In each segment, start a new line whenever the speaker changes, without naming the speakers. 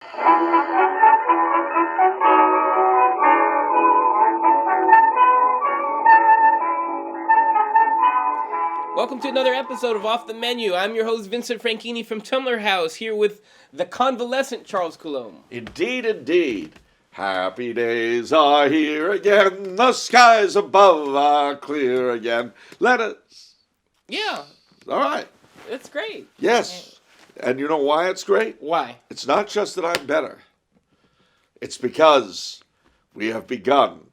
Welcome to another episode of Off the Menu. I'm your host, Vincent Franchini from Tumblr House, here with the convalescent Charles Coulombe.
Indeed, indeed. Happy days are here again. The skies above are clear again. Let us.
Yeah.
All right.
It's great.
Yes. And you know why it's great?
Why?
It's not just that I'm better. It's because we have begun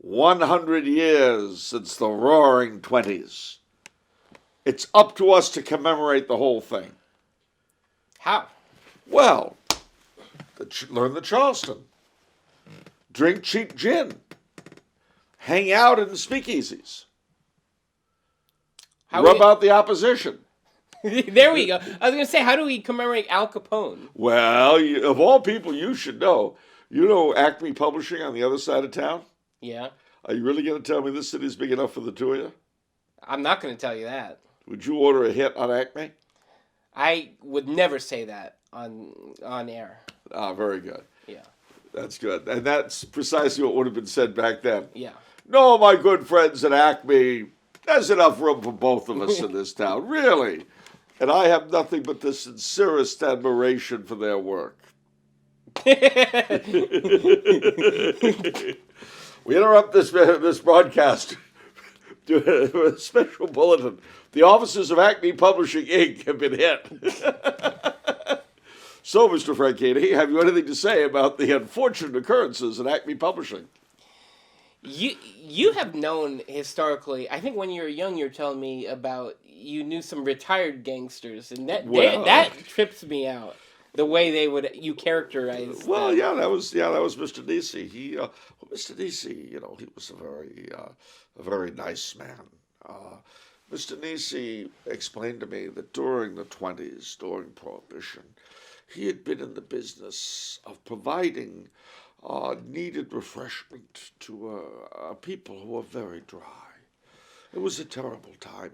100 years since the Roaring Twenties. It's up to us to commemorate the whole thing.
How?
Well, learn the Charleston. Drink cheap gin. Hang out in the speakeasies. Rub out the opposition.
There we go. I was going to say, how do we commemorate Al Capone?
Well, of all people, you should know. You know Acme Publishing on the other side of town?
Yeah.
Are you really going to tell me this city's big enough for the two of you?
I'm not going to tell you that.
Would you order a hit on Acme?
I would never say that on air.
Ah, very good.
Yeah.
That's good. And that's precisely what would have been said back then.
Yeah.
No, my good friends at Acme, there's enough room for both of us in this town, really. And I have nothing but the sincerest admiration for their work. We interrupt this broadcast to a special bulletin. The offices of Acme Publishing, Inc. have been hit. So, Mr. Franchini, have you anything to say about the unfortunate occurrences at Acme Publishing?
You have known historically, I think when you were young, you were telling me about you knew some retired gangsters, and that trips me out. The way you characterize.
Well,
them.
yeah, that was Mr. Nisi. Mr. Nisi, he was a very nice man. Mr. Nisi explained to me that during the 20s, during Prohibition, he had been in the business of providing needed refreshment to people who were very dry. It was a terrible time,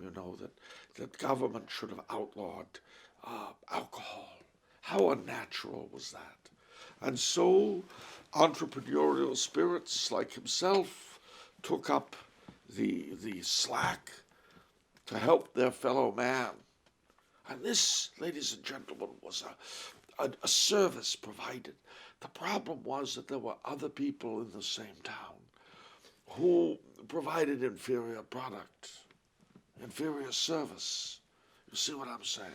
that government should have outlawed alcohol. How unnatural was that? And so entrepreneurial spirits like himself took up the slack to help their fellow man. And this, ladies and gentlemen, was a service provided. The problem was that there were other people in the same town who provided inferior product, inferior service. You see what I'm saying?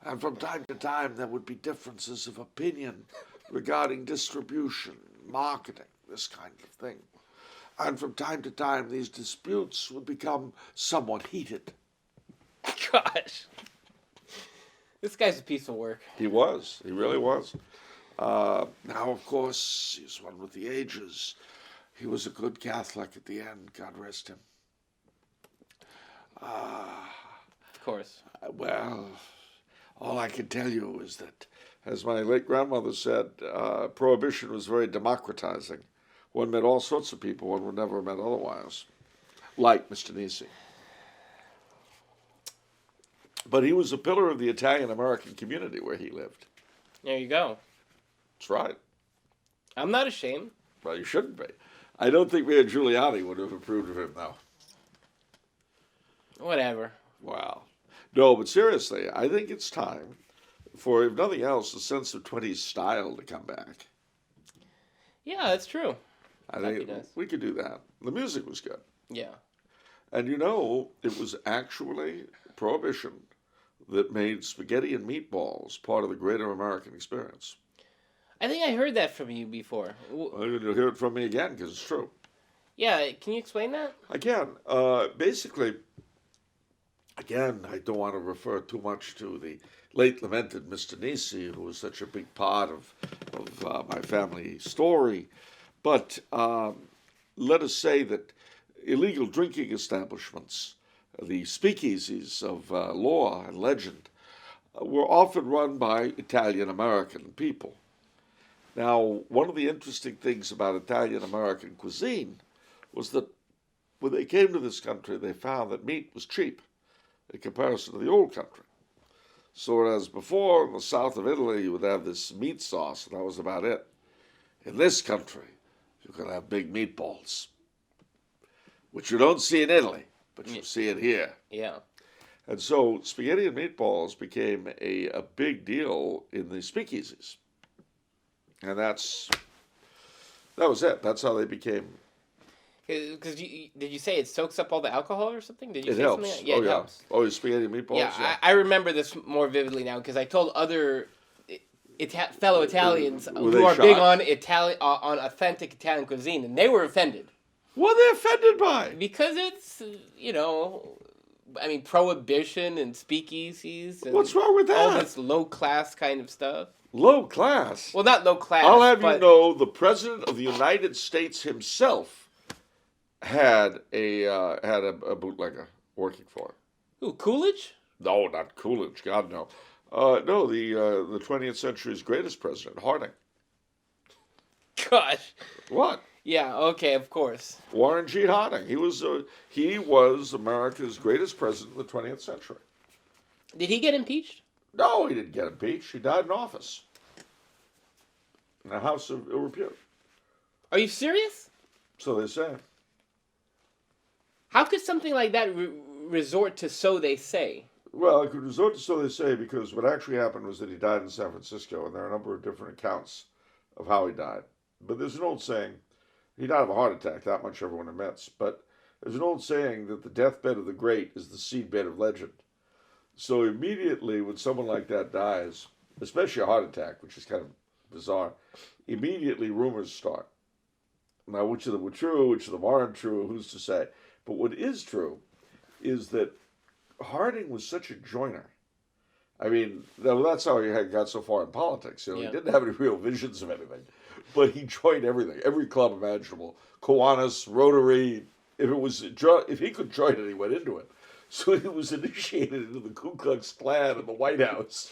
And from time to time, there would be differences of opinion regarding distribution, marketing, this kind of thing. And from time to time, these disputes would become somewhat heated.
Gosh. This guy's a piece of work.
He was. He really was. Now, of course, he's one with the ages. He was a good Catholic at the end, God rest him.
Of course.
Well, all I can tell you is that, as my late grandmother said, Prohibition was very democratizing. One met all sorts of people one would never have met otherwise, like Mr. Nisi. But he was a pillar of the Italian-American community where he lived.
There you go.
That's right.
I'm not ashamed.
Well, you shouldn't be. I don't think Mayor Giuliani would have approved of him, though.
Whatever.
Wow. No, but seriously, I think it's time for, if nothing else, the sense of 20s style to come back.
Yeah, that's true.
I think we could do that. The music was good.
Yeah.
And it was actually Prohibition that made spaghetti and meatballs part of the greater American experience.
I think I heard that from you before.
Well, you'll hear it from me again because it's true.
Yeah, can you explain that?
I can. Basically, again, I don't want to refer too much to the late lamented Mr. Nisi, who was such a big part of my family story. But let us say that illegal drinking establishments, the speakeasies of law and legend, were often run by Italian-American people. Now, one of the interesting things about Italian-American cuisine was that when they came to this country, they found that meat was cheap in comparison to the old country. So whereas before in the south of Italy you would have this meat sauce, and that was about it. In this country, you can have big meatballs, which you don't see in Italy, but you see it here.
Yeah.
And so spaghetti and meatballs became a big deal in the speakeasies. And that was it. That's how they became.
Because did you say it soaks up all the alcohol or something? Did you
It
say
helps.
something? Yeah,
Oh,
it
yeah.
helps.
Oh, spaghetti and meatballs?
Yeah, I remember this more vividly now because I told other fellow Italians
Were
who
they
are big
shocked?
on authentic Italian cuisine, and they were offended.
What are they offended by?
Because it's, prohibition and speakeasies. And
What's wrong with that?
all this low-class kind of stuff.
Low class?
Well, not low-class,
I'll have
but
you know the President of the United States himself had a bootlegger working for him.
Who, Coolidge?
No, not Coolidge. God, no. No, the 20th century's greatest president, Harding.
Gosh.
What?
Yeah, okay, of course.
Warren G. Harding. He was America's greatest president of the 20th century.
Did he get impeached?
No, he didn't get impeached. He died in office. In a house of ill repute.
Are you serious?
So they say.
How could something like that resort to so they say?
Well, it could resort to so they say because what actually happened was that he died in San Francisco, and there are a number of different accounts of how he died. But there's an old saying, he died of a heart attack, that much everyone admits, but there's an old saying that the deathbed of the great is the seedbed of legend. So immediately when someone like that dies, especially a heart attack, which is kind of bizarre, immediately rumors start. Now, which of them were true, which of them aren't true, who's to say? But what is true is that Harding was such a joiner. I mean, that's how he got so far in politics. He didn't have any real visions of anything, but he joined everything, every club imaginable. Kiwanis, Rotary. If he could join it, he went into it. So he was initiated into the Ku Klux Klan and the White House.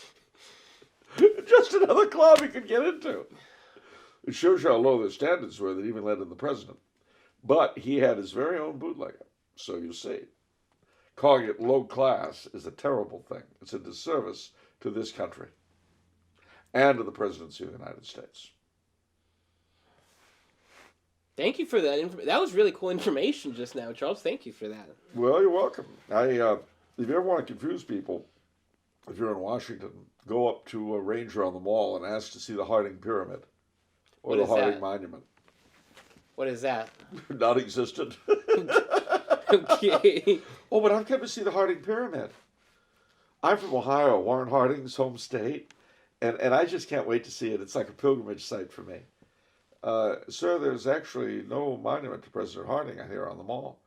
Just another club he could get into. It shows you how low their standards were that even led to the president. But he had his very own bootlegger. So you see. Calling it low class is a terrible thing. It's a disservice to this country and to the presidency of the United States.
Thank you for that. That was really cool information just now, Charles. Thank you for that.
Well, you're welcome. If you ever want to confuse people, if you're in Washington, go up to a ranger on the mall and ask to see the Harding Pyramid or the Harding Monument.
What is that?
Non-existent.
Okay.
Oh, but I've come to see the Harding Pyramid. I'm from Ohio, Warren Harding's home state, and I just can't wait to see it. It's like a pilgrimage site for me. Sir, there's actually no monument to President Harding out here on the mall.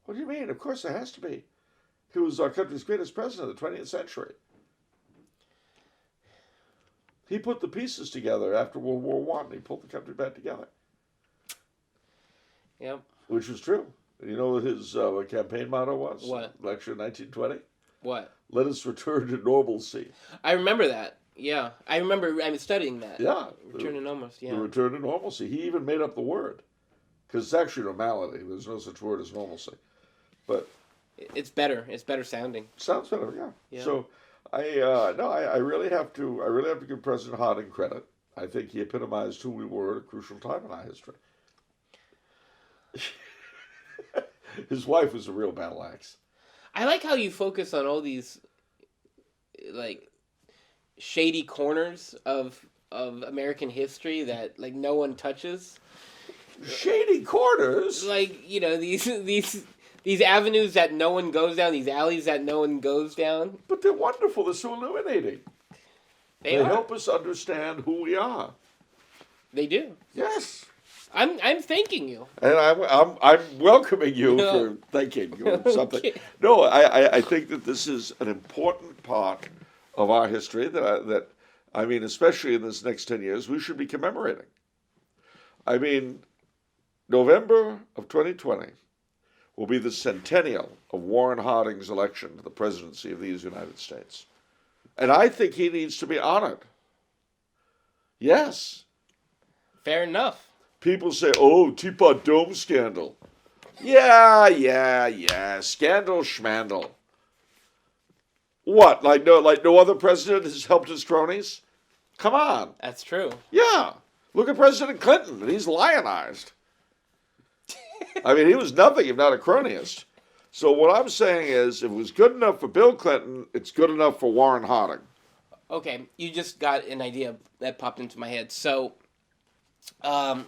What do you mean? Of course there has to be. He was our country's greatest president of the 20th century. He put the pieces together after World War I. He pulled the country back together.
Yep.
Which was true. You know what his campaign motto was?
What?
Election 1920?
What?
Let us return to normalcy.
I remember that. Yeah. I remember studying that.
Yeah.
Return to normalcy, yeah.
The return to normalcy. He even made up the word. Because it's actually normality. There's no such word as normalcy. But
it's better. It's better sounding.
Sounds better, yeah. So I really have to give President Harding credit. I think he epitomized who we were at a crucial time in our history. His wife was a real battle axe.
I like how you focus on all these, like, shady corners of American history that, like, no one touches.
Shady corners?
Like, you know, these avenues that no one goes down, these alleys that no one goes down.
But they're wonderful. They're so illuminating. They help us understand who we are.
They do.
Yes.
I'm thanking you.
And I'm welcoming you for thanking you or something. Okay. No, I think that this is an important part of our history that I mean, especially in this next 10 years, we should be commemorating. I mean, November of 2020 will be the centennial of Warren Harding's election to the presidency of these United States. And I think he needs to be honored. Yes.
Fair enough.
People say, oh, Teapot Dome scandal. Yeah. Scandal schmandal. What? Like no other president has helped his cronies? Come on.
That's true.
Yeah. Look at President Clinton. He's lionized. I mean, he was nothing if not a cronyist. So what I'm saying is, if it was good enough for Bill Clinton, it's good enough for Warren Harding.
Okay, you just got an idea that popped into my head. So, one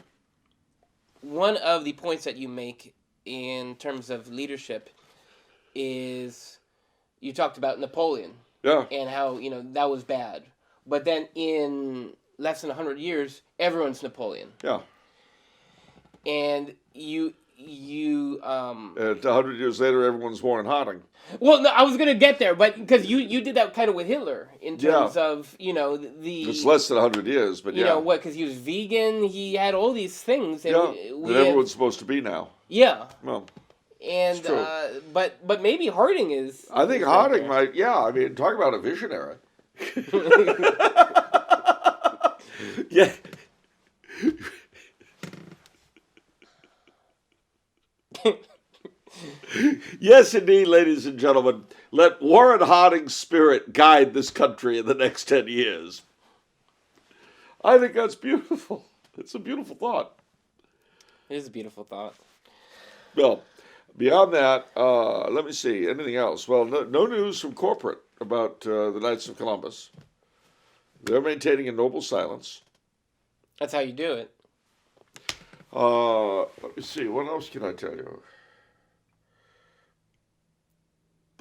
of the points that you make in terms of leadership is you talked about Napoleon.
Yeah.
And how, that was bad. But then in less than 100 years, everyone's Napoleon.
Yeah.
And you
100 years later, everyone's Warren Harding.
Well, no, I was going to get there, but because you did that kind of with Hitler in terms of, the...
It's less than 100 years, but
You know what, because he was vegan, he had all these things. And
that everyone's supposed to be now.
Yeah.
Well,
and
it's true.
But maybe Harding is...
I think Harding might, I mean, talk about a visionary. Yeah. Yes, indeed, ladies and gentlemen. Let Warren Harding's spirit guide this country in the next 10 years. I think that's beautiful. It's a beautiful thought.
It is a beautiful thought.
Well, beyond that, let me see. Anything else? Well, no news from corporate about the Knights of Columbus. They're maintaining a noble silence.
That's how you do it.
Let me see. What else can I tell you?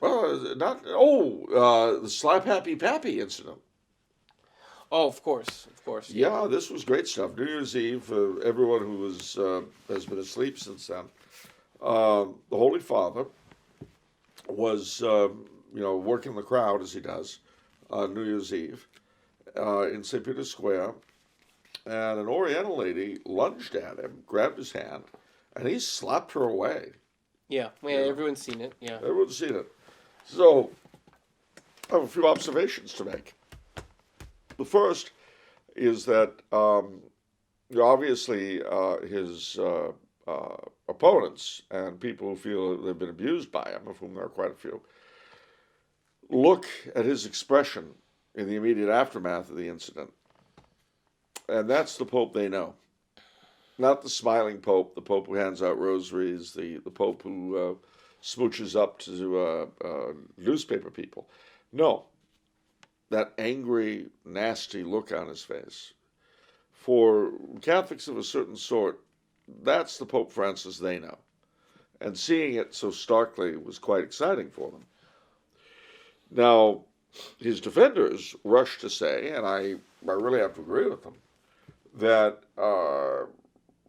The Slap Happy Pappy incident.
Oh, of course.
Yeah, this was great stuff. New Year's Eve, for everyone who has been asleep since then. The Holy Father was, working the crowd as he does on New Year's Eve in St. Peter's Square, and an Oriental lady lunged at him, grabbed his hand, and he slapped her away.
Yeah, everyone's seen it. Yeah,
everyone's seen it. So, I have a few observations to make. The first is that obviously his opponents and people who feel they've been abused by him, of whom there are quite a few, look at his expression in the immediate aftermath of the incident, and that's the Pope they know. Not the smiling Pope, the Pope who hands out rosaries, the Pope who smooches up to newspaper people. No, that angry, nasty look on his face. For Catholics of a certain sort, that's the Pope Francis they know. And seeing it so starkly was quite exciting for them. Now, his defenders rushed to say, and I really have to agree with them, that,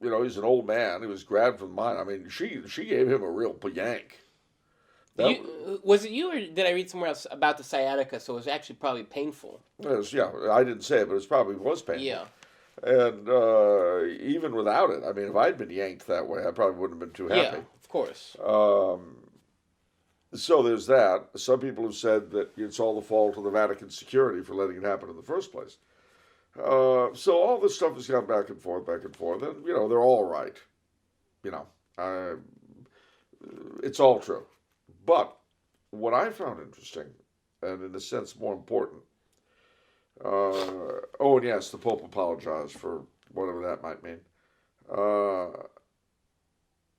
he's an old man. He was grabbed from mine. I mean, she gave him a real yank.
Was it you, or did I read somewhere else about the sciatica? So it was actually probably painful.
I didn't say it, but it probably was painful.
Yeah.
And even without it, I mean, if I'd been yanked that way, I probably wouldn't have been too happy.
Yeah, of course.
So there's that. Some people have said that it's all the fault of the Vatican security for letting it happen in the first place. So all this stuff has gone back and forth, and, they're all right. It's all true. But what I found interesting, and in a sense more important, and yes, the Pope apologized for whatever that might mean. But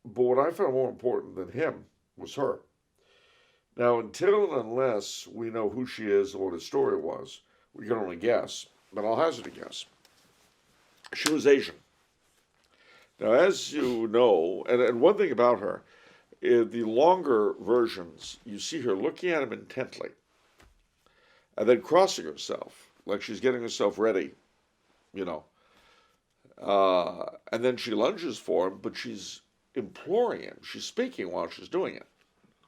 what I found more important than him was her. Now, until and unless we know who she is and what her story was, we can only guess, but I'll hazard a guess. She was Asian. Now, as you know, and one thing about her, in the longer versions, you see her looking at him intently, and then crossing herself, like she's getting herself ready, and then she lunges for him, but she's imploring him. She's speaking while she's doing it.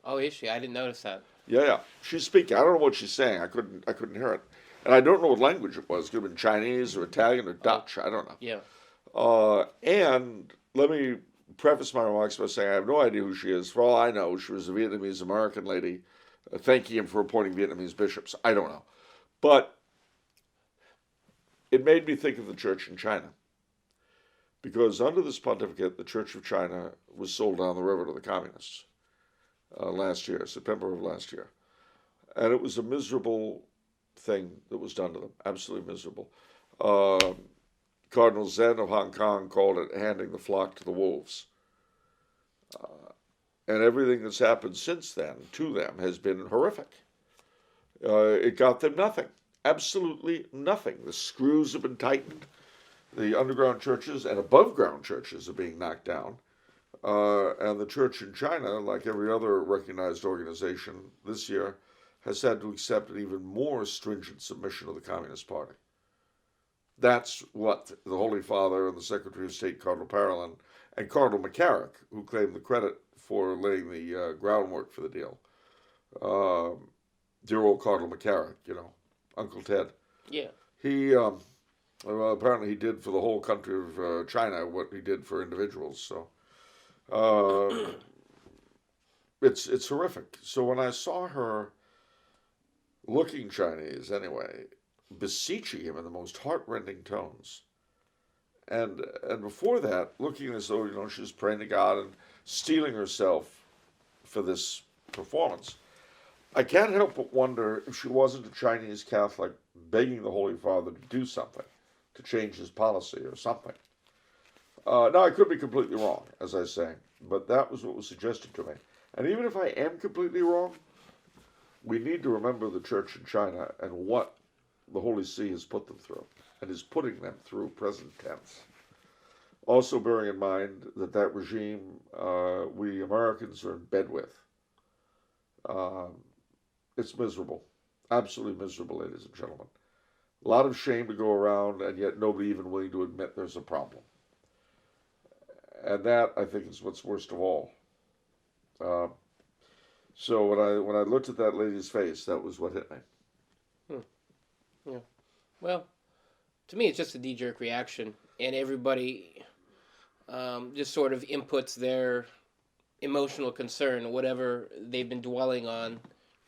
Oh, is she? I didn't notice that.
Yeah. She's speaking. I don't know what she's saying. I couldn't hear it. And I don't know what language it was. It could have been Chinese or Italian or Dutch. I don't know.
Yeah.
And let me preface my remarks by saying I have no idea who she is. For all I know, she was a Vietnamese-American lady thanking him for appointing Vietnamese bishops. I don't know. But it made me think of the church in China. Because under this pontificate, the Church of China was sold down the river to the communists last year, September of last year. And it was a miserable thing that was done to them, absolutely miserable. Cardinal Zen of Hong Kong called it handing the flock to the wolves. And everything that's happened since then to them has been horrific. It got them nothing, absolutely nothing. The screws have been tightened. The underground churches and above ground churches are being knocked down. And the church in China, like every other recognized organization this year, has had to accept an even more stringent submission to the Communist Party. That's what the Holy Father and the Secretary of State, Cardinal Parolin, and Cardinal McCarrick, who claimed the credit for laying the groundwork for the deal. Dear old Cardinal McCarrick, you know, Uncle Ted.
Yeah.
He, well, apparently he did for the whole country of China what he did for individuals. So it's horrific. So when I saw her looking Chinese anyway, beseeching him in the most heartrending tones, and before that, looking as though, you know, she was praying to God and steeling herself for this performance, I can't help but wonder if she wasn't a Chinese Catholic begging the Holy Father to do something, to change his policy or something. Now, I could be completely wrong, as I say, but that was what was suggested to me. And even if I am completely wrong, we need to remember the church in China and what the Holy See has put them through, and is putting them through, present tense. Also bearing in mind that that regime we Americans are in bed with. It's miserable, absolutely miserable, ladies and gentlemen. A lot of shame to go around, and yet nobody even willing to admit there's a problem. And that, I think, is what's worst of all. So when I looked at that lady's face, that was what hit me.
Yeah. Well, to me, it's just a knee-jerk reaction, and everybody just sort of inputs their emotional concern, whatever they've been dwelling on,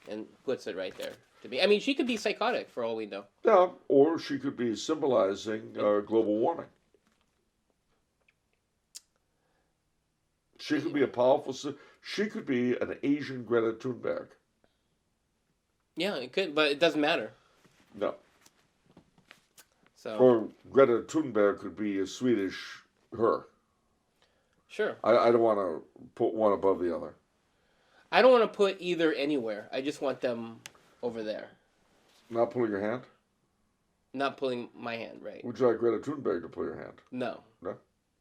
and puts it right there. To me, I mean, she could be psychotic for all we know.
Yeah, or she could be symbolizing global warming. She could be a powerful. She could be an Asian Greta Thunberg.
Yeah, it could, but it doesn't matter.
No.
So.
Or Greta Thunberg could be a Swedish her.
Sure.
I don't want to put one above the other.
I don't want to put either anywhere. I just want them over there.
Not pulling your hand?
Not pulling my hand, right.
Would you like Greta Thunberg to pull your hand?
No.
No?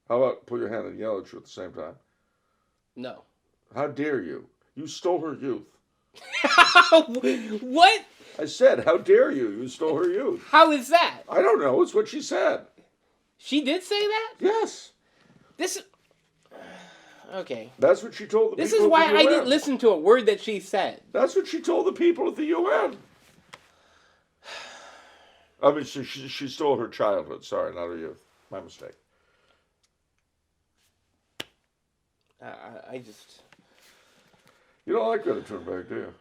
How about pull your hand and yell at you at the same time?
No.
How dare you? You stole her youth.
What?
I said, how dare you? You stole her youth.
How is that?
I don't know. It's what she said.
She did say that?
Yes.
This is... Okay.
That's what she told the people at the UN.
This is why I didn't listen to a word that she said.
That's what she told the people at the UN. I mean, she stole her childhood. Sorry, not her youth. My mistake.
I just...
You don't like Greta Thunberg, do you?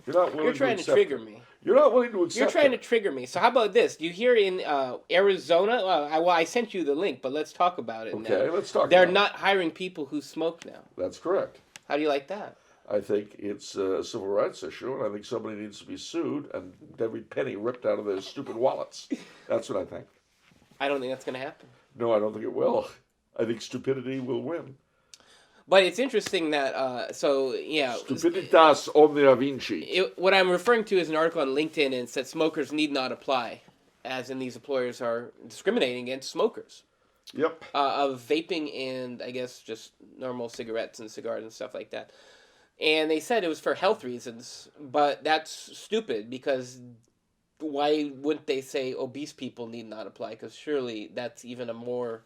You're not willing to
trying to trigger me.
You're not willing to accept
You're trying to trigger me. So how about this? You hear in Arizona... Well, I sent you the link, but let's talk about it now.
Okay, let's talk about it.
They're not hiring people who smoke now.
That's correct.
How do you like that?
I think it's a civil rights issue, and I think somebody needs to be sued and every penny ripped out of their stupid wallets. That's what I think.
I don't think that's going to happen.
No, I don't think it will. I think stupidity will win.
But it's interesting that,
Stupiditas omnia vinci.
What I'm referring to is an article on LinkedIn, and it said smokers need not apply, as in these employers are discriminating against smokers.
Yep.
Of vaping and, I guess, just normal cigarettes and cigars and stuff like that. And they said it was for health reasons, but that's stupid, because why wouldn't they say obese people need not apply? Because surely that's even a more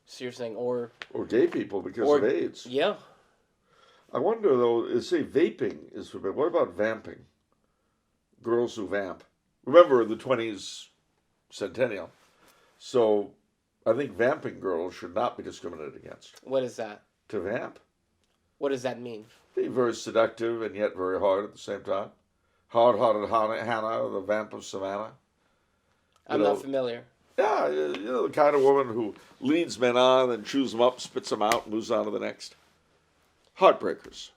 serious thing. Or
gay people because of AIDS.
Yeah. I
wonder, though, they say vaping is forbidden. What about vamping? Girls who vamp. Remember the 20s centennial. So I think vamping girls should not be discriminated against.
What is that?
To vamp.
What does that mean?
Be very seductive and yet very hard at the same time. Hard-hearted Hannah, the vamp of Savannah.
I'm not familiar.
Yeah, you know, the kind of woman who leads men on and chews them up, spits them out, and moves on to the next. Heartbreakers.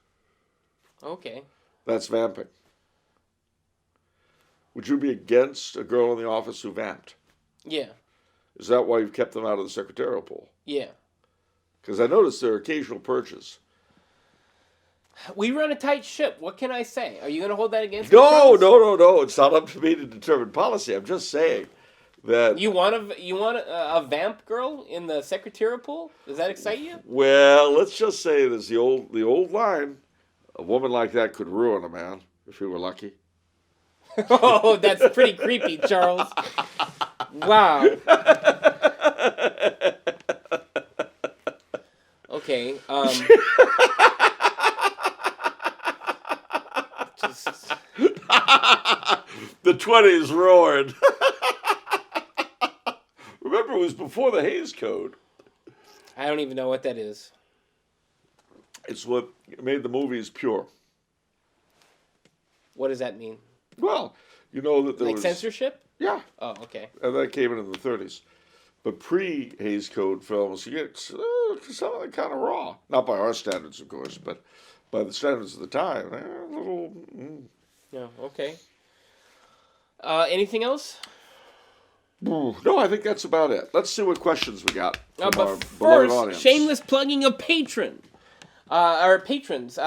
Okay.
That's vamping. Would you be against a girl in the office who vamped?
Yeah.
Is that why you've kept them out of the secretarial pool?
Yeah.
Because I noticed there are occasional purges.
We run a tight ship. What can I say? Are you going to hold that against me,
No,
Charles?
no. It's not up to me to determine policy. I'm just saying that.
You want a vamp girl in the secretarial pool? Does that excite you?
Well, let's just say there's the old line. A woman like that could ruin a man if he were lucky.
Oh, that's pretty creepy, Charles. Wow. Okay.
The 20s roared. Remember, it was before the Hays Code.
I don't even know what that is.
It's what made the movies pure.
What does that mean?
Well, you know that there
Like
was...
censorship?
Yeah.
Oh, okay.
And that came in the 30s. But pre-Hays Code films, you get some of them kind of raw. Not by our standards, of course, but by the standards of the time. They're a little...
Yeah, okay. Anything else?
No, I think that's about it. Let's see what questions we got from
But
our beloved
first,
audience.
shameless plugging of Patron. Our patrons.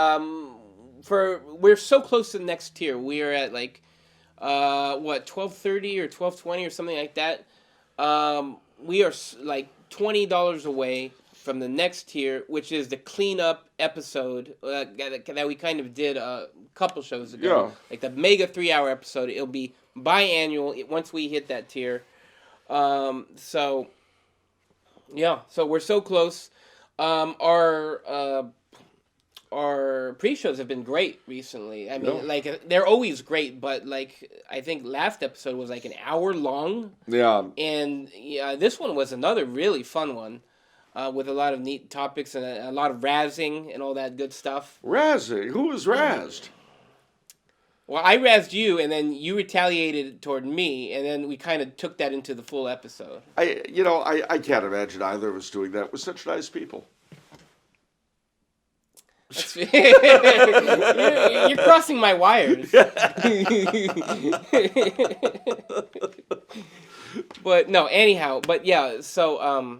We're so close to the next tier. We are at like 12:30 or 12:20 or something like that. We are like $20 away from the next tier, which is the cleanup episode that we kind of did a couple shows ago.
Yeah.
Like the mega 3-hour episode. It'll be biannual once we hit that tier. So we're so close. Our pre-shows have been great recently. I mean, like, they're always great, but, like, I think last episode was, like, an hour long.
Yeah.
And this one was another really fun one with a lot of neat topics and a lot of razzing and all that good stuff.
Razzing? Who was razzed?
Well, I razzed you, and then you retaliated toward me, and then we kind of took that into the full episode.
I can't imagine either of us doing that with such nice people.
You're crossing my wires. But no, anyhow, but yeah, so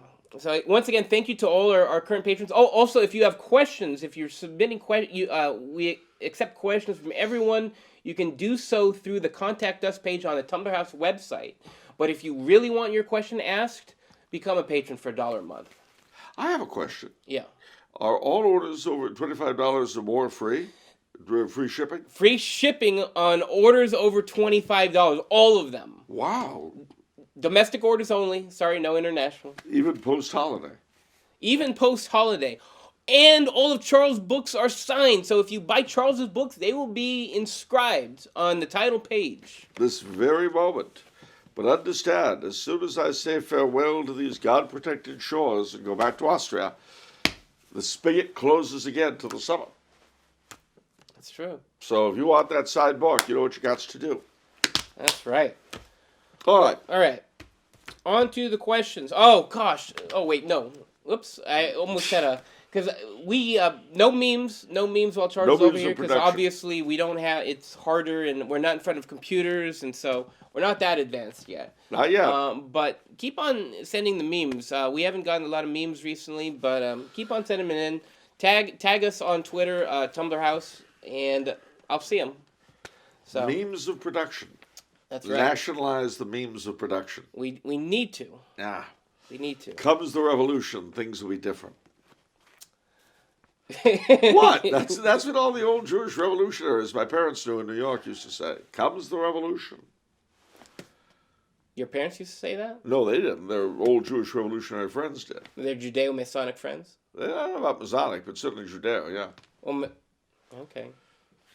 once again, thank you to all our current patrons. Oh, also, if you have questions, if you're submitting questions, we accept questions from everyone. You can do so through the Contact Us page on the Tumbler House website. But if you really want your question asked, become a patron for $1 a month.
I have a question.
Yeah.
Are all orders over $25 or more free? Free shipping?
Free shipping on orders over $25. All of them.
Wow.
Domestic orders only. Sorry, no international.
Even post-holiday?
Even post-holiday. And all of Charles' books are signed. So if you buy Charles's books, they will be inscribed on the title page.
This very moment. But understand, as soon as I say farewell to these God-protected shores and go back to Austria, the spigot closes again till the summer.
That's true.
So if you want that side book, you know what you got to do.
That's right.
All right.
All right. On to the questions. Oh, gosh. Oh, wait, no. Whoops. I almost had a... Because we... no memes while Charles is over here. Because obviously we don't have... It's harder and we're not in front of computers. And so we're not that advanced yet.
Not yet.
But keep on sending the memes. We haven't gotten a lot of memes recently. But keep on sending them in. Tag us on Twitter, Tumblr House. And I'll see them. So,
memes of production.
That's right.
Nationalize the memes of production.
We need to.
Yeah.
We need to.
Comes the revolution, things will be different. What? That's what all the old Jewish revolutionaries, my parents knew in New York, used to say. Comes the revolution.
Your parents used to say that?
No, they didn't. Their old Jewish revolutionary friends did.
They're Judeo-Masonic friends?
I don't know about Masonic, but certainly Judeo, yeah.
Well, okay.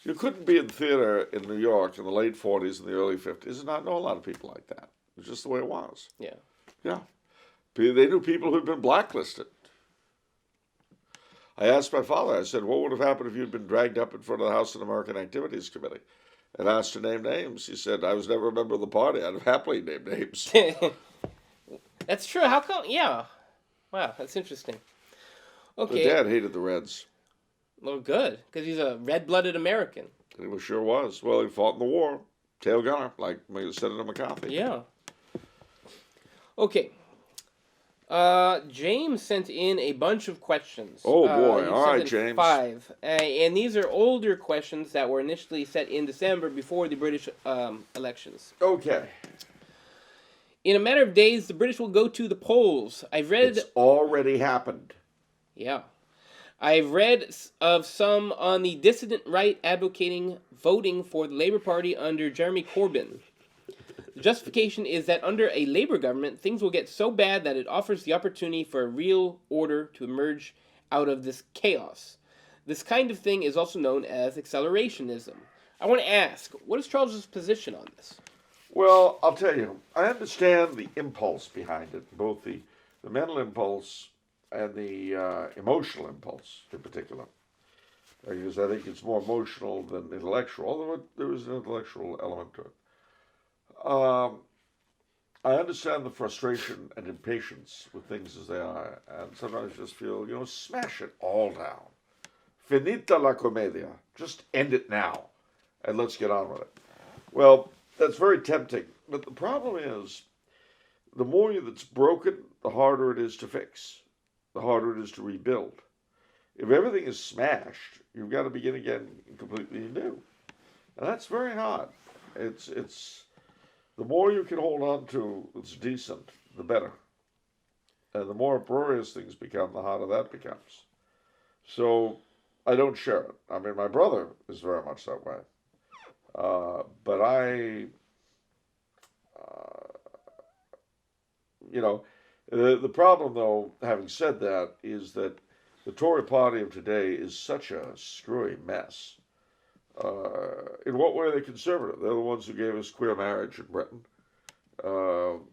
You couldn't be in theater in New York in the late 40s and the early 50s and not know a lot of people like that. It was just the way it was.
Yeah.
Yeah. They knew people who'd been blacklisted. I asked my father, I said, what would have happened if you'd been dragged up in front of the House Un-American Activities Committee and asked to name names? He said, I was never a member of the party. I'd have happily named names.
That's true. How come? Yeah. Wow, that's interesting. Okay.
But Dad hated the Reds.
Well, good, because he's a red-blooded American.
He sure was. Well, he fought in the war. tail gunner, like Senator McCarthy.
Yeah. Okay. James sent in a bunch of questions.
Oh boy!
He
All
sent
right,
in
James.
5, and these are older questions that were initially set in December before the British elections.
Okay.
In a matter of days, the British will go to the polls.
It's already happened.
Yeah. I've read of some on the dissident right advocating voting for the Labour Party under Jeremy Corbyn. The justification is that under a Labour government, things will get so bad that it offers the opportunity for a real order to emerge out of this chaos. This kind of thing is also known as accelerationism. I want to ask, what is Charles's position on this?
Well, I'll tell you, I understand the impulse behind it, both the mental impulse and the emotional impulse in particular. Because I think it's more emotional than intellectual, although there is an intellectual element to it. I understand the frustration and impatience with things as they are, and sometimes just feel, smash it all down. Finita la commedia. Just end it now, and let's get on with it. Well, that's very tempting, but the problem is, the more that's broken, the harder it is to fix, the harder it is to rebuild. If everything is smashed, you've got to begin again completely new, and that's very hard. It's the more you can hold on to that's decent, the better, and the more uproarious things become, the harder that becomes. So I don't share it. I mean, my brother is very much that way. But the problem, though, having said that, is that the Tory party of today is such a screwy mess. In what way are they conservative? They're the ones who gave us queer marriage in Britain. No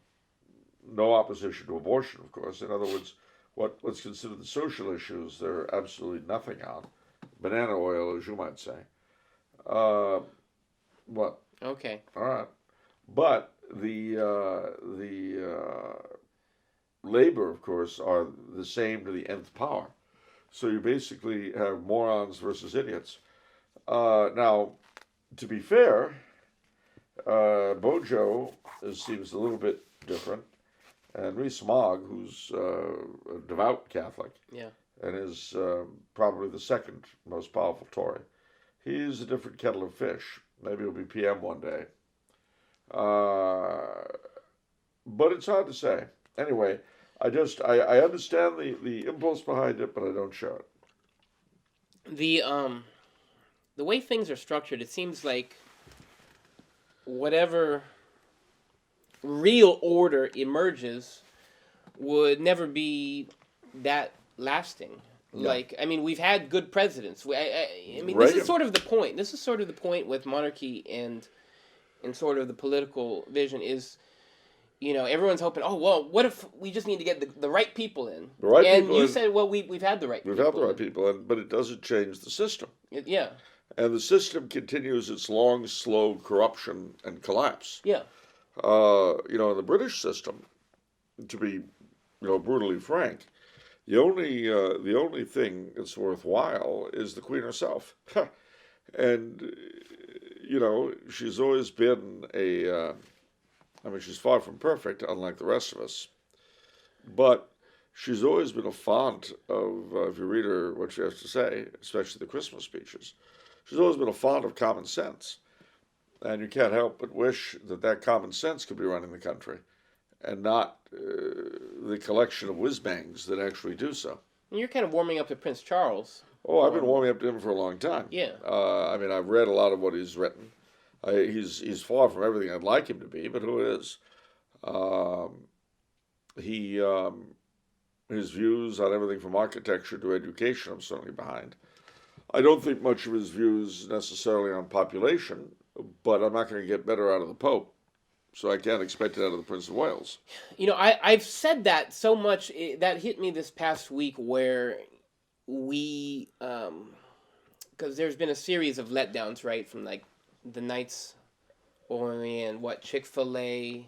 opposition to abortion, of course. In other words, what's considered the social issues, they're absolutely nothing on. Banana oil, as you might say. What?
Okay.
All right. But the Labour, of course, are the same to the nth power. So you basically have morons versus idiots. Now, to be fair, Bojo seems a little bit different. And Rees-Mogg, who's a devout Catholic, and is probably the second most powerful Tory, he's a different kettle of fish. Maybe he'll be PM one day. But it's hard to say. Anyway, I understand the impulse behind it, but I don't share it.
The way things are structured, it seems like whatever real order emerges would never be that lasting. No. Like, I mean, we've had good presidents. I mean, this is sort of the point. This is sort of the point with monarchy and sort of the political vision is, everyone's hoping, oh, well, what if we just need to get the right people in?
The right
and
people
you
in,
said, well, we've had the right people.
We've had the right people in, but it doesn't change the system.
Yeah. And
the system continues its long, slow corruption and collapse.
Yeah.
In the British system, to be, brutally frank, the only thing that's worthwhile is the Queen herself, and she's always been she's far from perfect, unlike the rest of us, but she's always been a font of, if you read her, what she has to say, especially the Christmas speeches, she's always been a font of common sense. And you can't help but wish that common sense could be running the country and not the collection of whiz-bangs that actually do so.
And you're kind of warming up to Prince Charles.
Oh, I've been warming up to him for a long time.
Yeah.
I've read a lot of what he's written. He's far from everything I'd like him to be, but who is? His views on everything from architecture to education, I'm certainly behind. I don't think much of his views necessarily on population, but I'm not going to get better out of the Pope, so I can't expect it out of the Prince of Wales.
I've said that so much, that hit me this past week where we, because there's been a series of letdowns, right, from like the Knights and Chick-fil-A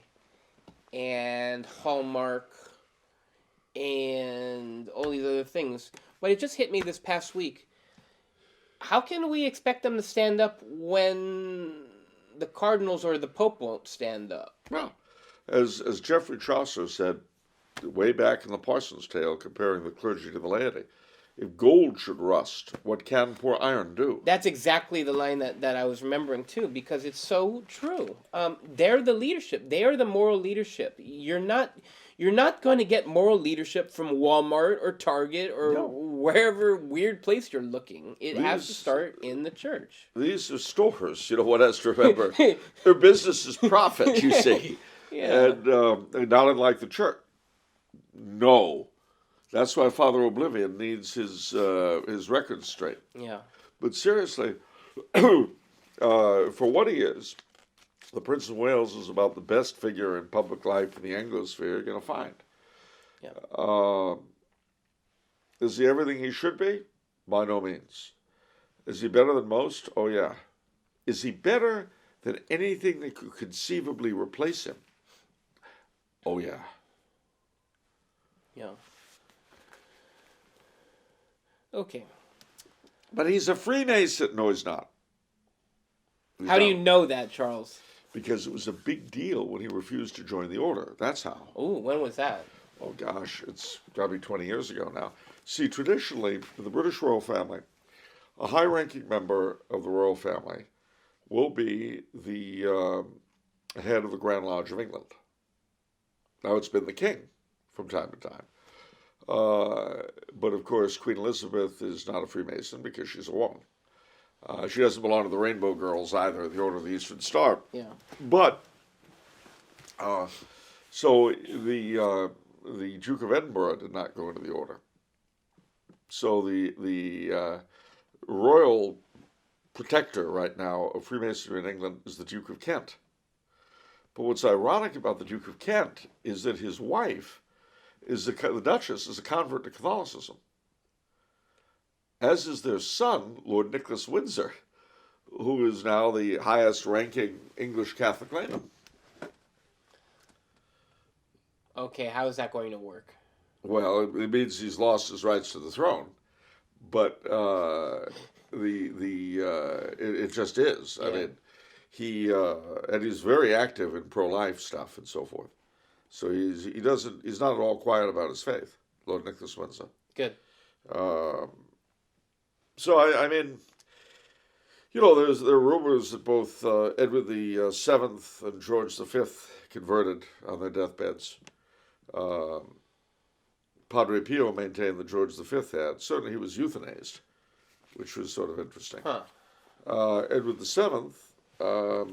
and Hallmark and all these other things. But it just hit me this past week. How can we expect them to stand up when the cardinals or the Pope won't stand up.
Well, as Geoffrey Chaucer said way back in the Parson's Tale, comparing the clergy to the laity, if gold should rust, what can poor iron do?
That's exactly the line that I was remembering too, because it's so true. They're the leadership. They are the moral leadership. You're not going to get moral leadership from Walmart or Target or wherever weird place you're looking. It has to start in the church.
These are stores. You know, one has to remember. Their business is profit, you see.
Yeah.
And not unlike the church. No. That's why Father Oblivion needs his records straight.
Yeah.
But seriously, for what he is, the Prince of Wales is about the best figure in public life in the Anglosphere you're going to find.
Yeah.
Is he everything he should be? By no means. Is he better than most? Oh, yeah. Is he better than anything that could conceivably replace him? Oh, yeah.
Yeah. Okay.
But he's a Freemason. No, he's not.
How do you know that, Charles?
Because it was a big deal when he refused to join the order. That's how.
Oh, when was that?
Oh, gosh, it's got to be 20 years ago now. See, traditionally, in the British royal family, a high-ranking member of the royal family will be the head of the Grand Lodge of England. Now, it's been the king from time to time. But, of course, Queen Elizabeth is not a Freemason because she's a woman. She doesn't belong to the Rainbow Girls either, the Order of the Eastern Star.
Yeah.
But, so the Duke of Edinburgh did not go into the order. So the royal protector right now of Freemasonry in England is the Duke of Kent. But what's ironic about the Duke of Kent is that his wife, the Duchess, is a convert to Catholicism, as is their son, Lord Nicholas Windsor, who is now the highest-ranking English Catholic layman.
Okay, how is that going to work?
Well, it means he's lost his rights to the throne, but it just is.
Yeah.
I mean, he's very active in pro-life stuff and so forth. So he's not at all quiet about his faith, Lord Nicholas Windsor.
Good.
So I mean, you know, there are rumors that both Edward the Seventh and George the Fifth converted on their deathbeds. Padre Pio maintained that George V had. Certainly he was euthanized, which was sort of interesting.
Huh.
Edward VII, the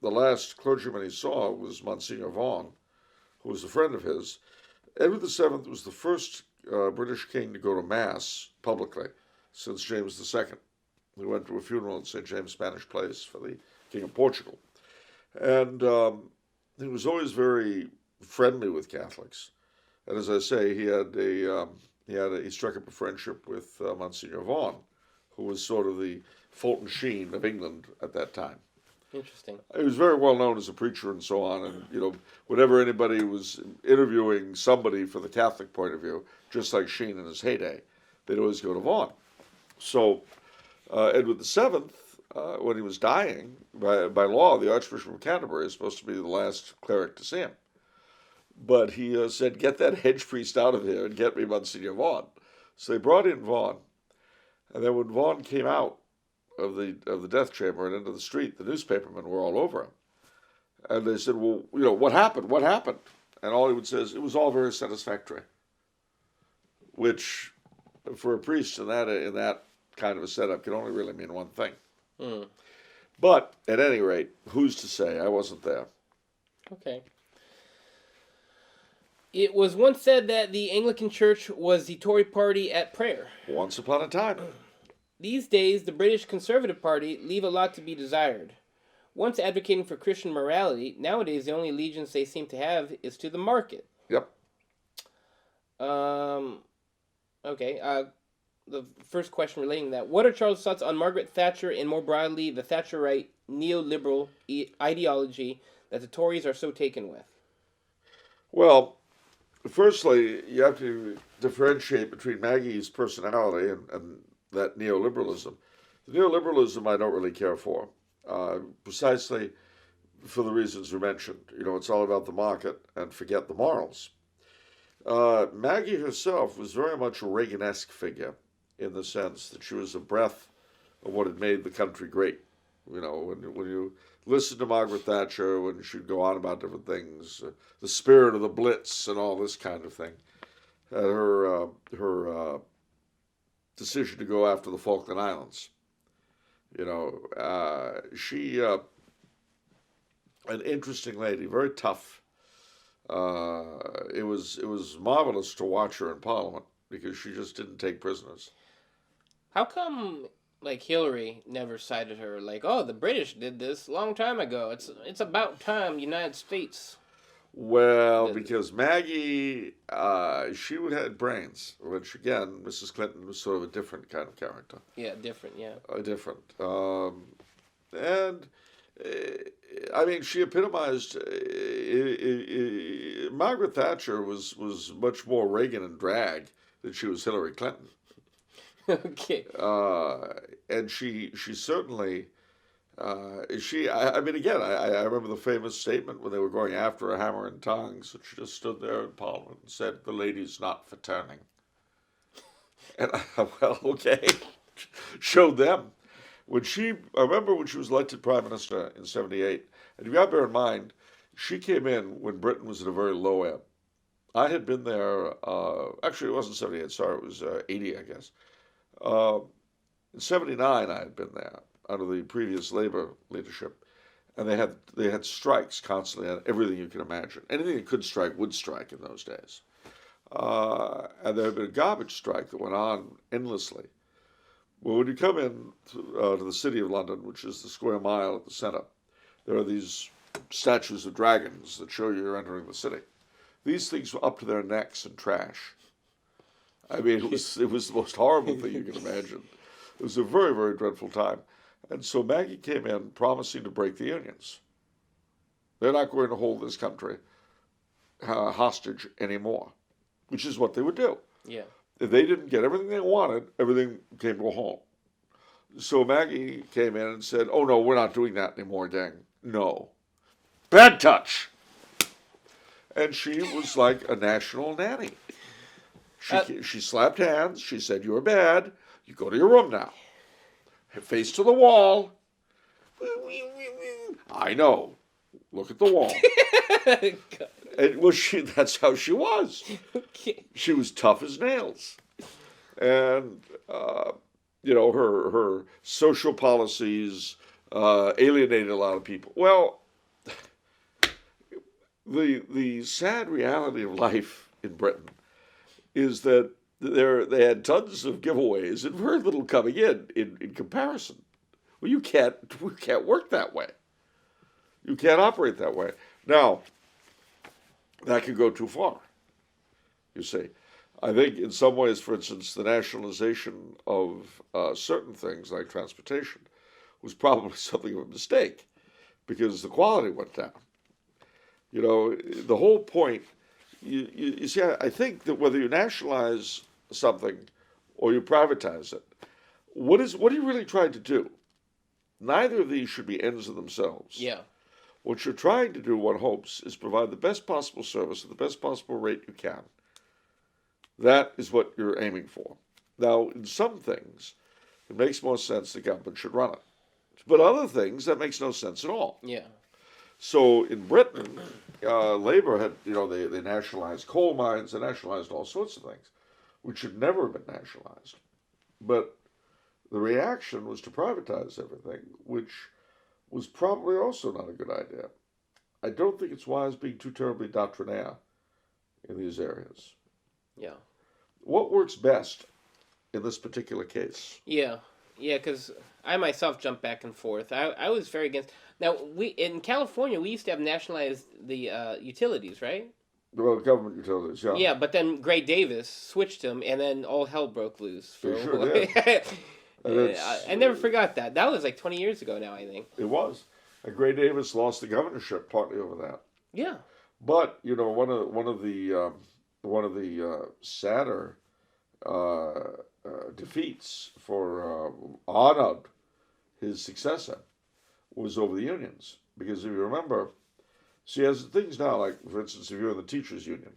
last clergyman he saw was Monsignor Vaughan, who was a friend of his. Edward VII was the first British king to go to Mass publicly since James II. He went to a funeral at St. James Spanish Place for the King of Portugal. And he was always very friendly with Catholics. And as I say, he struck up a friendship with Monsignor Vaughan, who was sort of the Fulton Sheen of England at that time.
Interesting.
He was very well known as a preacher and so on, and, you know, whenever anybody was interviewing somebody for the Catholic point of view, just like Sheen in his heyday, they'd always go to Vaughan. So Edward VII, when he was dying, by law, the Archbishop of Canterbury is supposed to be the last cleric to see him. But he said, get that hedge priest out of here and get me Monsignor Vaughan. So they brought in Vaughan. And then when Vaughan came out of the death chamber and into the street, the newspapermen were all over him. And they said, well, you know, what happened? What happened? And all he would say is, it was all very satisfactory. Which, for a priest in that kind of a setup, can only really mean one thing.
Mm.
But, at any rate, who's to say? I wasn't there.
Okay. It was once said that the Anglican Church was the Tory party at prayer.
Once upon a time.
These days, the British Conservative Party leave a lot to be desired. Once advocating for Christian morality, nowadays the only allegiance they seem to have is to the market.
Yep.
Okay. The first question relating to that. What are Charles' thoughts on Margaret Thatcher and more broadly the Thatcherite neoliberal ideology that the Tories are so taken with?
Well, firstly, you have to differentiate between Maggie's personality and that neoliberalism. The neoliberalism I don't really care for. precisely for the reasons you mentioned. It's all about the market and forget the morals. Maggie herself was very much a Reagan-esque figure in the sense that she was a breath of what had made the country great. When you listen to Margaret Thatcher, when she'd go on about different things, the spirit of the Blitz and all this kind of thing, her decision to go after the Falkland Islands. She an interesting lady, very tough. It was marvelous to watch her in Parliament because she just didn't take prisoners.
How come, like, Hillary never cited her? Like, oh, the British did this a long time ago. It's about time United States.
Well, because Maggie, she had brains, which again, Mrs. Clinton was sort of a different kind of character.
Yeah, different, yeah.
Different. And, I mean, she epitomized, Margaret Thatcher was much more Reagan in drag than she was Hillary Clinton.
Okay.
And she certainly... I mean, again, I remember the famous statement when they were going after her hammer and tongs, and she just stood there in Parliament and said, "The lady's not for turning." And well, okay, showed them. I remember when she was elected Prime Minister in '78, and you got to bear in mind, she came in when Britain was at a very low ebb. I had been there, actually it wasn't '78, sorry, it was '80, I guess. In '79 I had been there under the previous Labour leadership, and they had strikes constantly on everything you can imagine. Anything that could strike would strike in those days. And there had been a garbage strike that went on endlessly. Well, when you come in to the city of London, which is the square mile at the centre, there are these statues of dragons that show you're entering the city. These things were up to their necks in trash. I mean, it was the most horrible thing you can imagine. It was a very, very dreadful time. And so Maggie came in promising to break the unions. They're not going to hold this country hostage anymore, which is what they would do.
Yeah.
If they didn't get everything they wanted, everything came to a halt. So Maggie came in and said, "Oh, no, we're not doing that anymore, gang. No. Bad touch." And she was like a national nanny. She slapped hands. She said, "You're bad. You go to your room now. Face to the wall." I know. Look at the wall. And that's how she was.
Okay.
She was tough as nails. And, her social policies alienated a lot of people. Well, the sad reality of life in Britain is that they had tons of giveaways and very little coming in comparison. Well, we can't work that way. You can't operate that way. Now, that could go too far, you see. I think in some ways, for instance, the nationalization of certain things like transportation was probably something of a mistake because the quality went down. The whole point, you see, I think that whether you nationalize something or you privatize it, what are you really trying to do? Neither of these should be ends in themselves.
Yeah.
What you're trying to do, one hopes, is provide the best possible service at the best possible rate you can. That is what you're aiming for. Now, in some things, it makes more sense the government should run it. But other things, that makes no sense at all.
Yeah.
So in Britain, Labour had, they nationalized coal mines, they nationalized all sorts of things, which should never have been nationalized. But the reaction was to privatize everything, which was probably also not a good idea. I don't think it's wise being too terribly doctrinaire in these areas.
Yeah.
What works best in this particular case?
Yeah, because I myself jumped back and forth. I was very against. Now, in California, we used to have nationalized the utilities, right?
Well, government utilities, yeah.
Yeah, but then Gray Davis switched them, and then all hell broke loose.
They sure did.
I never forgot that. That was like 20 years ago now, I think.
It was. And Gray Davis lost the governorship partly over that.
Yeah.
But one of the sadder defeats for Arnold, his successor, was over the unions. Because if you remember, see, as things now, like, for instance, if you're in the teachers' union,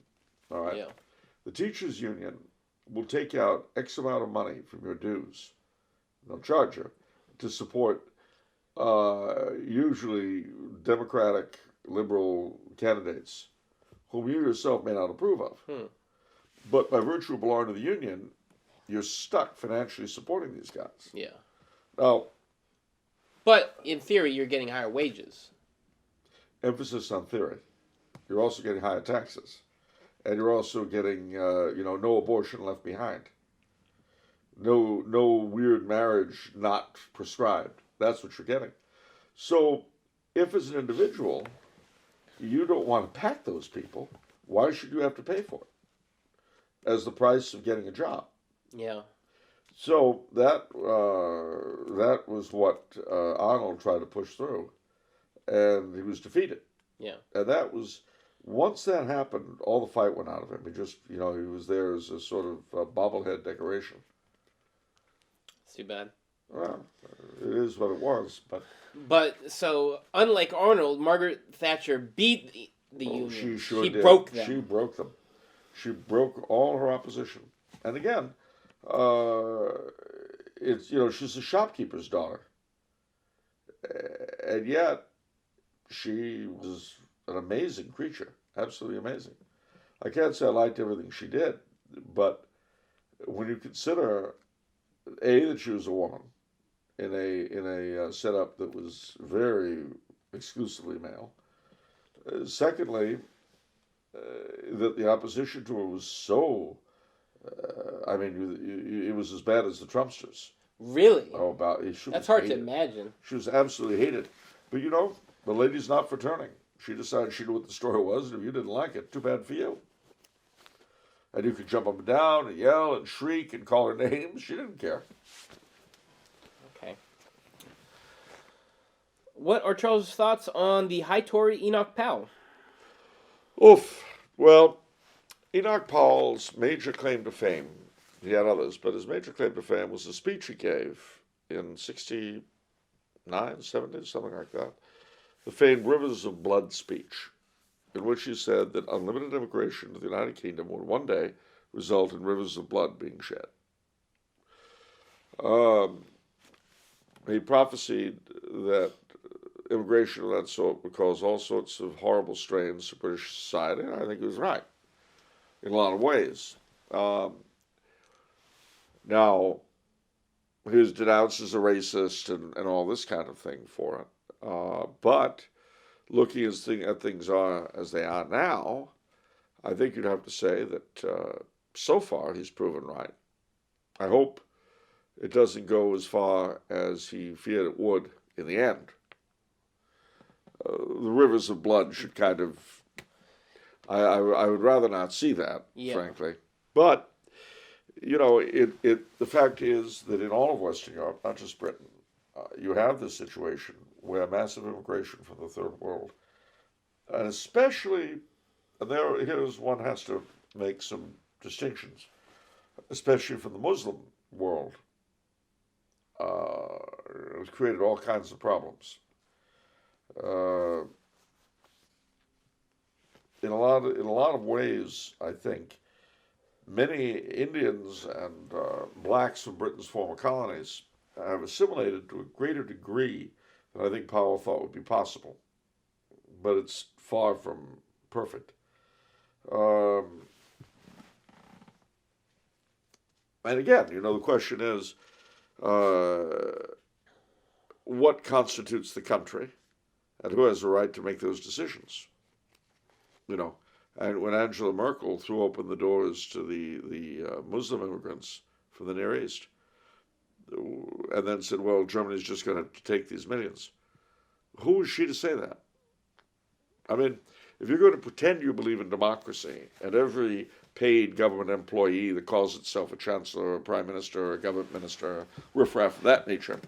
all right,
Yeah.
the teachers' union will take out X amount of money from your dues. They'll charge you to support usually Democratic, liberal candidates whom you yourself may not approve of. But by virtue of belonging to the union, you're stuck financially supporting these guys.
Yeah.
Now,
but in theory, you're getting higher wages.
Emphasis on theory. You're also getting higher taxes. And you're also getting, no abortion left behind. No weird marriage not prescribed. That's what you're getting. So, if as an individual, you don't want to pack those people, why should you have to pay for it as the price of getting a job?
Yeah.
So that was what Arnold tried to push through, and he was defeated.
Yeah.
And that was, once that happened, all the fight went out of him. He just, he was there as a sort of bobblehead decoration.
It's too bad.
Well, it is what it was, but...
But, so, unlike Arnold, Margaret Thatcher beat the union.
She sure
she
did.
broke them.
She broke them. She broke all her opposition. And again, it's, she's a shopkeeper's daughter. And yet, she was an amazing creature. Absolutely amazing. I can't say I liked everything she did, but when you consider, A, that she was a woman, in a setup that was very exclusively male. Secondly, that the opposition to her was so, it was as bad as the Trumpsters.
Really?
Oh,
that's hard to imagine.
She was absolutely hated. But the lady's not for turning. She decided she knew what the story was, and if you didn't like it, too bad for you. And you could jump up and down and yell and shriek and call her names. She didn't care.
Okay. What are Charles' thoughts on the High Tory Enoch Powell?
Oof. Well, Enoch Powell's major claim to fame, he had others, but his major claim to fame was a speech he gave in 69, 70, something like that, the famed Rivers of Blood speech, in which he said that unlimited immigration to the United Kingdom would one day result in rivers of blood being shed. He prophesied that immigration of that sort would cause all sorts of horrible strains to British society, and I think he was right in a lot of ways. Now, he was denounced as a racist and all this kind of thing for it. But looking at things are as they are now, I think you'd have to say that so far he's proven right. I hope it doesn't go as far as he feared it would in the end. The rivers of blood should kind of... I would rather not see that, frankly. But, the fact is that in all of Western Europe, not just Britain, you have this situation where massive immigration from the Third World, and especially, and here's one has to make some distinctions, especially from the Muslim world, has created all kinds of problems. In a lot of ways, I think, many Indians and blacks from Britain's former colonies have assimilated to a greater degree than I think Powell thought would be possible. But it's far from perfect. And again, the question is, what constitutes the country, and who has the right to make those decisions? And when Angela Merkel threw open the doors to the Muslim immigrants from the Near East, and then said, well, Germany's just going to take these millions. Who is she to say that? I mean, if you're going to pretend you believe in democracy, and every paid government employee that calls itself a chancellor or a prime minister or a government minister, or riffraff of that nature,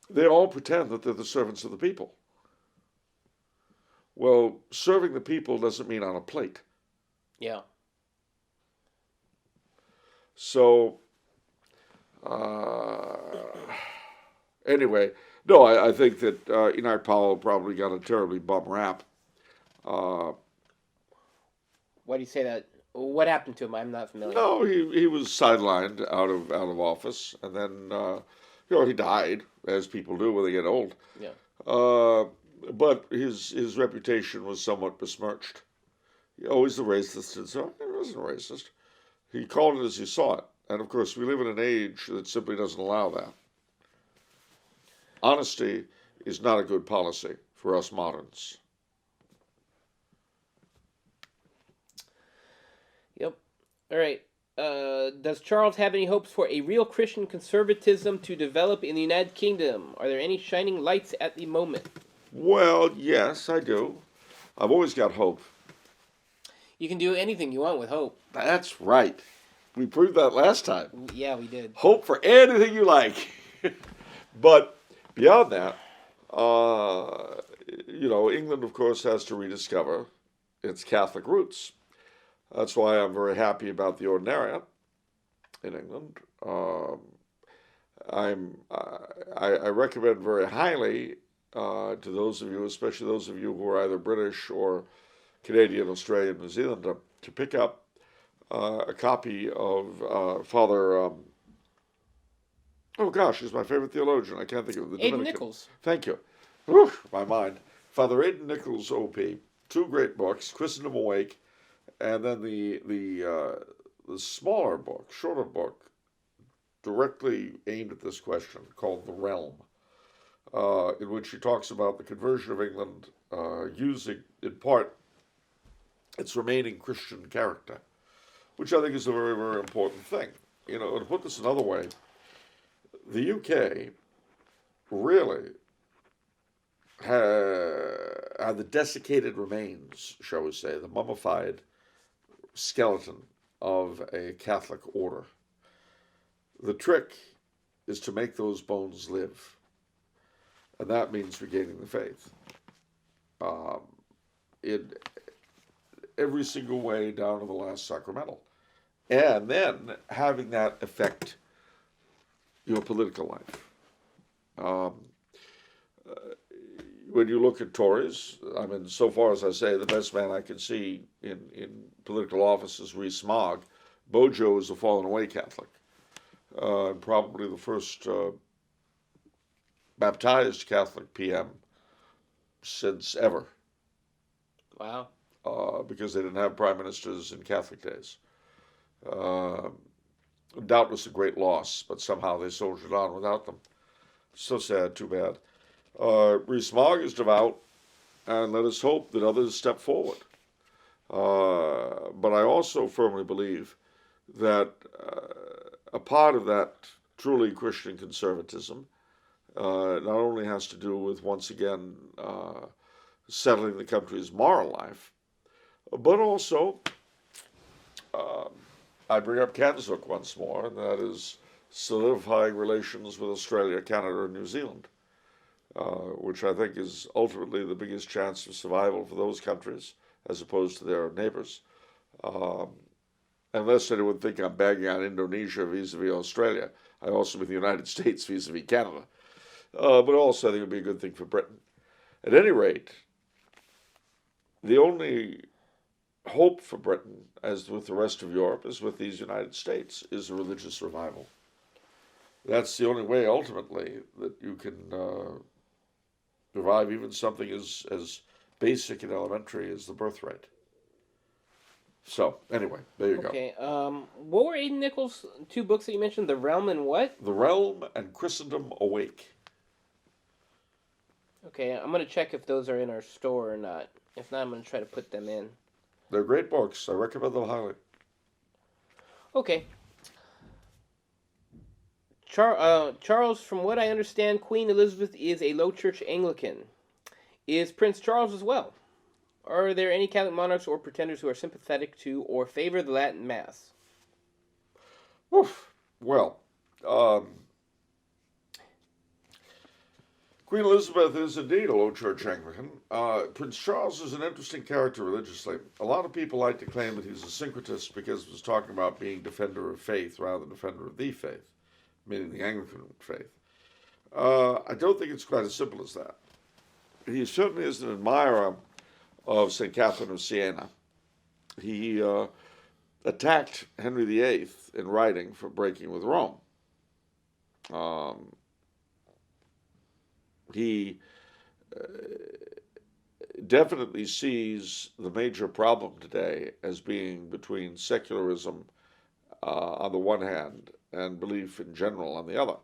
they all pretend that they're the servants of the people. Well, serving the people doesn't mean on a plate.
Yeah.
So, anyway, No, I think that Enoch Powell probably got a terribly bum rap.
Why do you say that? What happened to him? I'm not familiar.
No, he was sidelined out of office, and then he died, as people do when they get old.
Yeah.
But his reputation was somewhat besmirched. He's the racist, and so he wasn't racist. He called it as he saw it, and of course we live in an age that simply doesn't allow that. Honesty is not a good policy for us moderns.
Yep. All right. Does Charles have any hopes for a real Christian conservatism to develop in the United Kingdom? Are there any shining lights at the moment?
Well, yes, I do. I've always got hope.
You can do anything you want with hope.
That's right. We proved that last time.
Yeah, we did.
Hope for anything you like. But beyond that, England, of course, has to rediscover its Catholic roots. That's why I'm very happy about the Ordinariate in England. I recommend very highly to those of you, especially those of you who are either British or Canadian, Australian, New Zealand, to pick up a copy of Father. He's my favorite theologian. I can't think of the
Aidan
Dominican.
Nichols.
Thank you. Whew, my mind. Father Aidan Nichols, OP. Two great books, Christendom Awake, and then the smaller book, shorter book, directly aimed at this question, called The Realm, in which he talks about the conversion of England using, in part, its remaining Christian character, which I think is a very, very important thing. To put this another way, the UK really are the desiccated remains, shall we say, the mummified skeleton of a Catholic order. The trick is to make those bones live, and that means regaining the faith in every single way down to the last sacramental, and then having that affect your political life. When you look at Tories, so far as I say, the best man I can see in political office is Rees-Mogg. Bojo is a fallen away Catholic, probably the first baptized Catholic PM since ever.
Wow.
Because they didn't have prime ministers in Catholic days. Doubtless a great loss, but somehow they soldiered on without them. So sad, too bad. Rees-Mogg is devout, and let us hope that others step forward. But I also firmly believe that a part of that truly Christian conservatism not only has to do with, once again, settling the country's moral life, but also, I bring up Kansuk once more, and that is solidifying relations with Australia, Canada, and New Zealand, which I think is ultimately the biggest chance of survival for those countries as opposed to their neighbors. Unless anyone would think I'm bagging on Indonesia vis-a-vis Australia, I also mean the United States vis-a-vis Canada. But also I think it would be a good thing for Britain. At any rate, the only hope for Britain, as with the rest of Europe, as with these United States, is a religious revival. That's the only way, ultimately, that you can revive even something as basic and elementary as the birth rate. So, anyway, there you go.
Okay, what were Aidan Nichols' two books that you mentioned? The Realm and what?
The Realm and Christendom Awake.
Okay, I'm going to check if those are in our store or not. If not, I'm going to try to put them in.
They're great books. I recommend them highly.
Okay. Charles, from what I understand, Queen Elizabeth is a low church Anglican. Is Prince Charles as well? Are there any Catholic monarchs or pretenders who are sympathetic to or favor the Latin Mass?
Oof. Well, Queen Elizabeth is indeed a low church Anglican. Prince Charles is an interesting character religiously. A lot of people like to claim that he's a syncretist because he was talking about being defender of faith rather than defender of the faith, meaning the Anglican faith. I don't think it's quite as simple as that. He certainly is an admirer of St. Catherine of Siena. He attacked Henry VIII in writing for breaking with Rome. He definitely sees the major problem today as being between secularism on the one hand and belief in general on the other.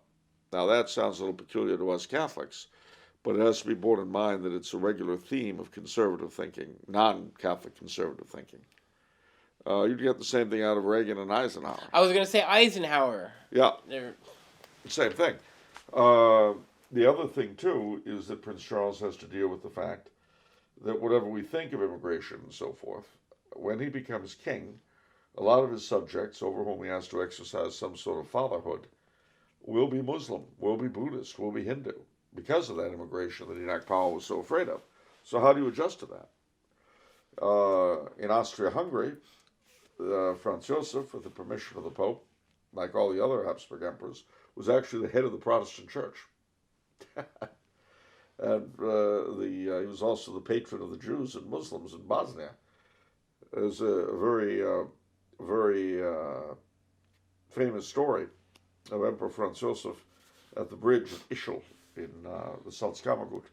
Now, that sounds a little peculiar to us Catholics, but it has to be borne in mind that it's a regular theme of conservative thinking, non-Catholic conservative thinking. You'd get the same thing out of Reagan and Eisenhower.
I was going to say Eisenhower.
Yeah.
They're...
Same thing. The other thing, too, is that Prince Charles has to deal with the fact that whatever we think of immigration and so forth, when he becomes king, a lot of his subjects, over whom he has to exercise some sort of fatherhood, will be Muslim, will be Buddhist, will be Hindu, because of that immigration that Enoch Powell was so afraid of. So how do you adjust to that? In Austria-Hungary, Franz Joseph, with the permission of the Pope, like all the other Habsburg emperors, was actually the head of the Protestant Church. And he was also the patron of the Jews and Muslims in Bosnia. There's a very famous story of Emperor Franz Joseph at the bridge of Ischl in the Salzkammergut.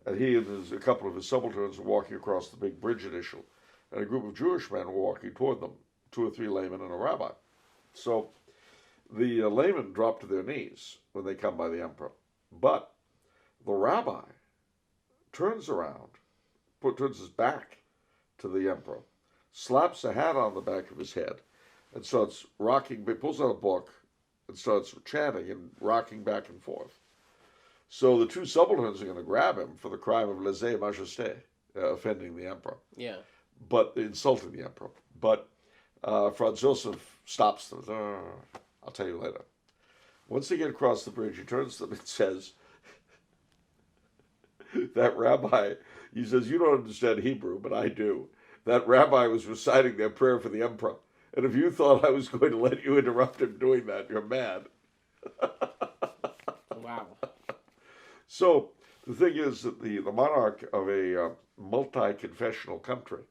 And he and a couple of his subalterns were walking across the big bridge at Ischl, and a group of Jewish men were walking toward them, 2 or 3 laymen and a rabbi. So the laymen drop to their knees when they come by the emperor. But the rabbi turns around, turns his back to the emperor, slaps a hat on the back of his head, and starts rocking, pulls out a book, and starts chanting and rocking back and forth. So the 2 subalterns are going to grab him for the crime of lèse-majesté, offending the emperor.
Yeah.
But insulting the emperor. But Franz Joseph stops them. I'll tell you later. Once they get across the bridge, he turns to them and says, that rabbi, he says, you don't understand Hebrew, but I do. That rabbi was reciting their prayer for the emperor. And if you thought I was going to let you interrupt him doing that, you're mad.
Wow.
So the thing is that the monarch of a multi-confessional country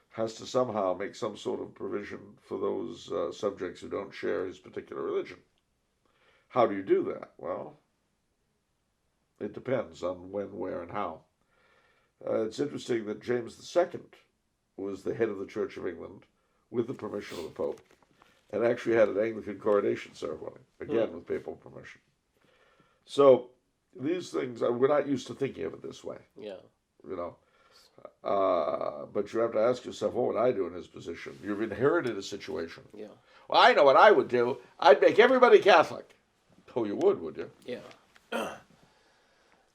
has to somehow make some sort of provision for those subjects who don't share his particular religion. How do you do that? Well, it depends on when, where, and how. It's interesting that James II was the head of the Church of England with the permission of the Pope, and actually had an Anglican coronation ceremony, again with papal permission. So these things, we're not used to thinking of it this way.
Yeah.
You know. But you have to ask yourself, what would I do in his position? You've inherited a situation.
Yeah.
Well, I know what I would do. I'd make everybody Catholic. Oh, you would you?
Yeah.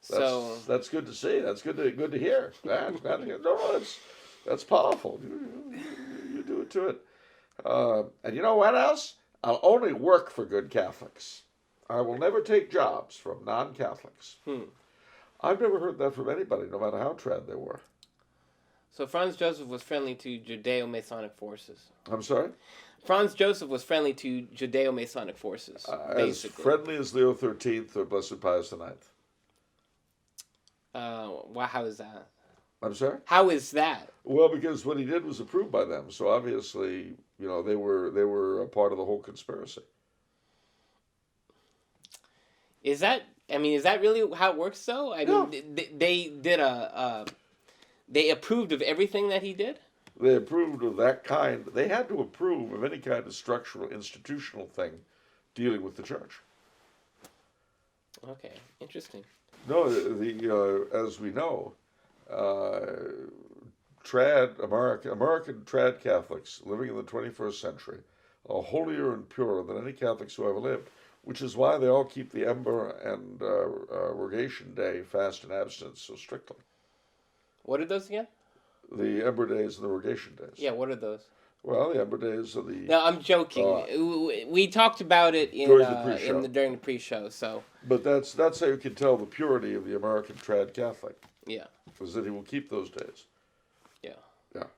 That's good to see. That's good to hear. That's powerful. You do it to it. And you know what else? I'll only work for good Catholics. I will never take jobs from non-Catholics. I've never heard that from anybody, no matter how trad they were.
So Franz Joseph was friendly to Judeo-Masonic forces.
I'm sorry?
Franz Joseph was friendly to Judeo-Masonic forces, basically.
As friendly as Leo XIII or Blessed Pius IX.
Wow, how is that?
I'm sorry?
How is that?
Well, because what he did was approved by them, so obviously, you know, they were a part of the whole conspiracy.
Is that really how it works, though? I mean, they did they approved of everything that he did?
They approved of that kind. They had to approve of any kind of structural, institutional thing dealing with the church.
Okay, interesting.
No, as we know, American trad Catholics living in the 21st century are holier and purer than any Catholics who ever lived, which is why they all keep the Ember and Rogation Day fast and abstinence so strictly.
What are those again?
The Ember Days and the Rogation Days.
Yeah, what are those?
Well, the Ember Days are the...
No, I'm joking. We talked about it during the pre-show. So.
But that's how you can tell the purity of the American trad Catholic.
Yeah.
Is that he will keep those days.
Yeah.
Yeah.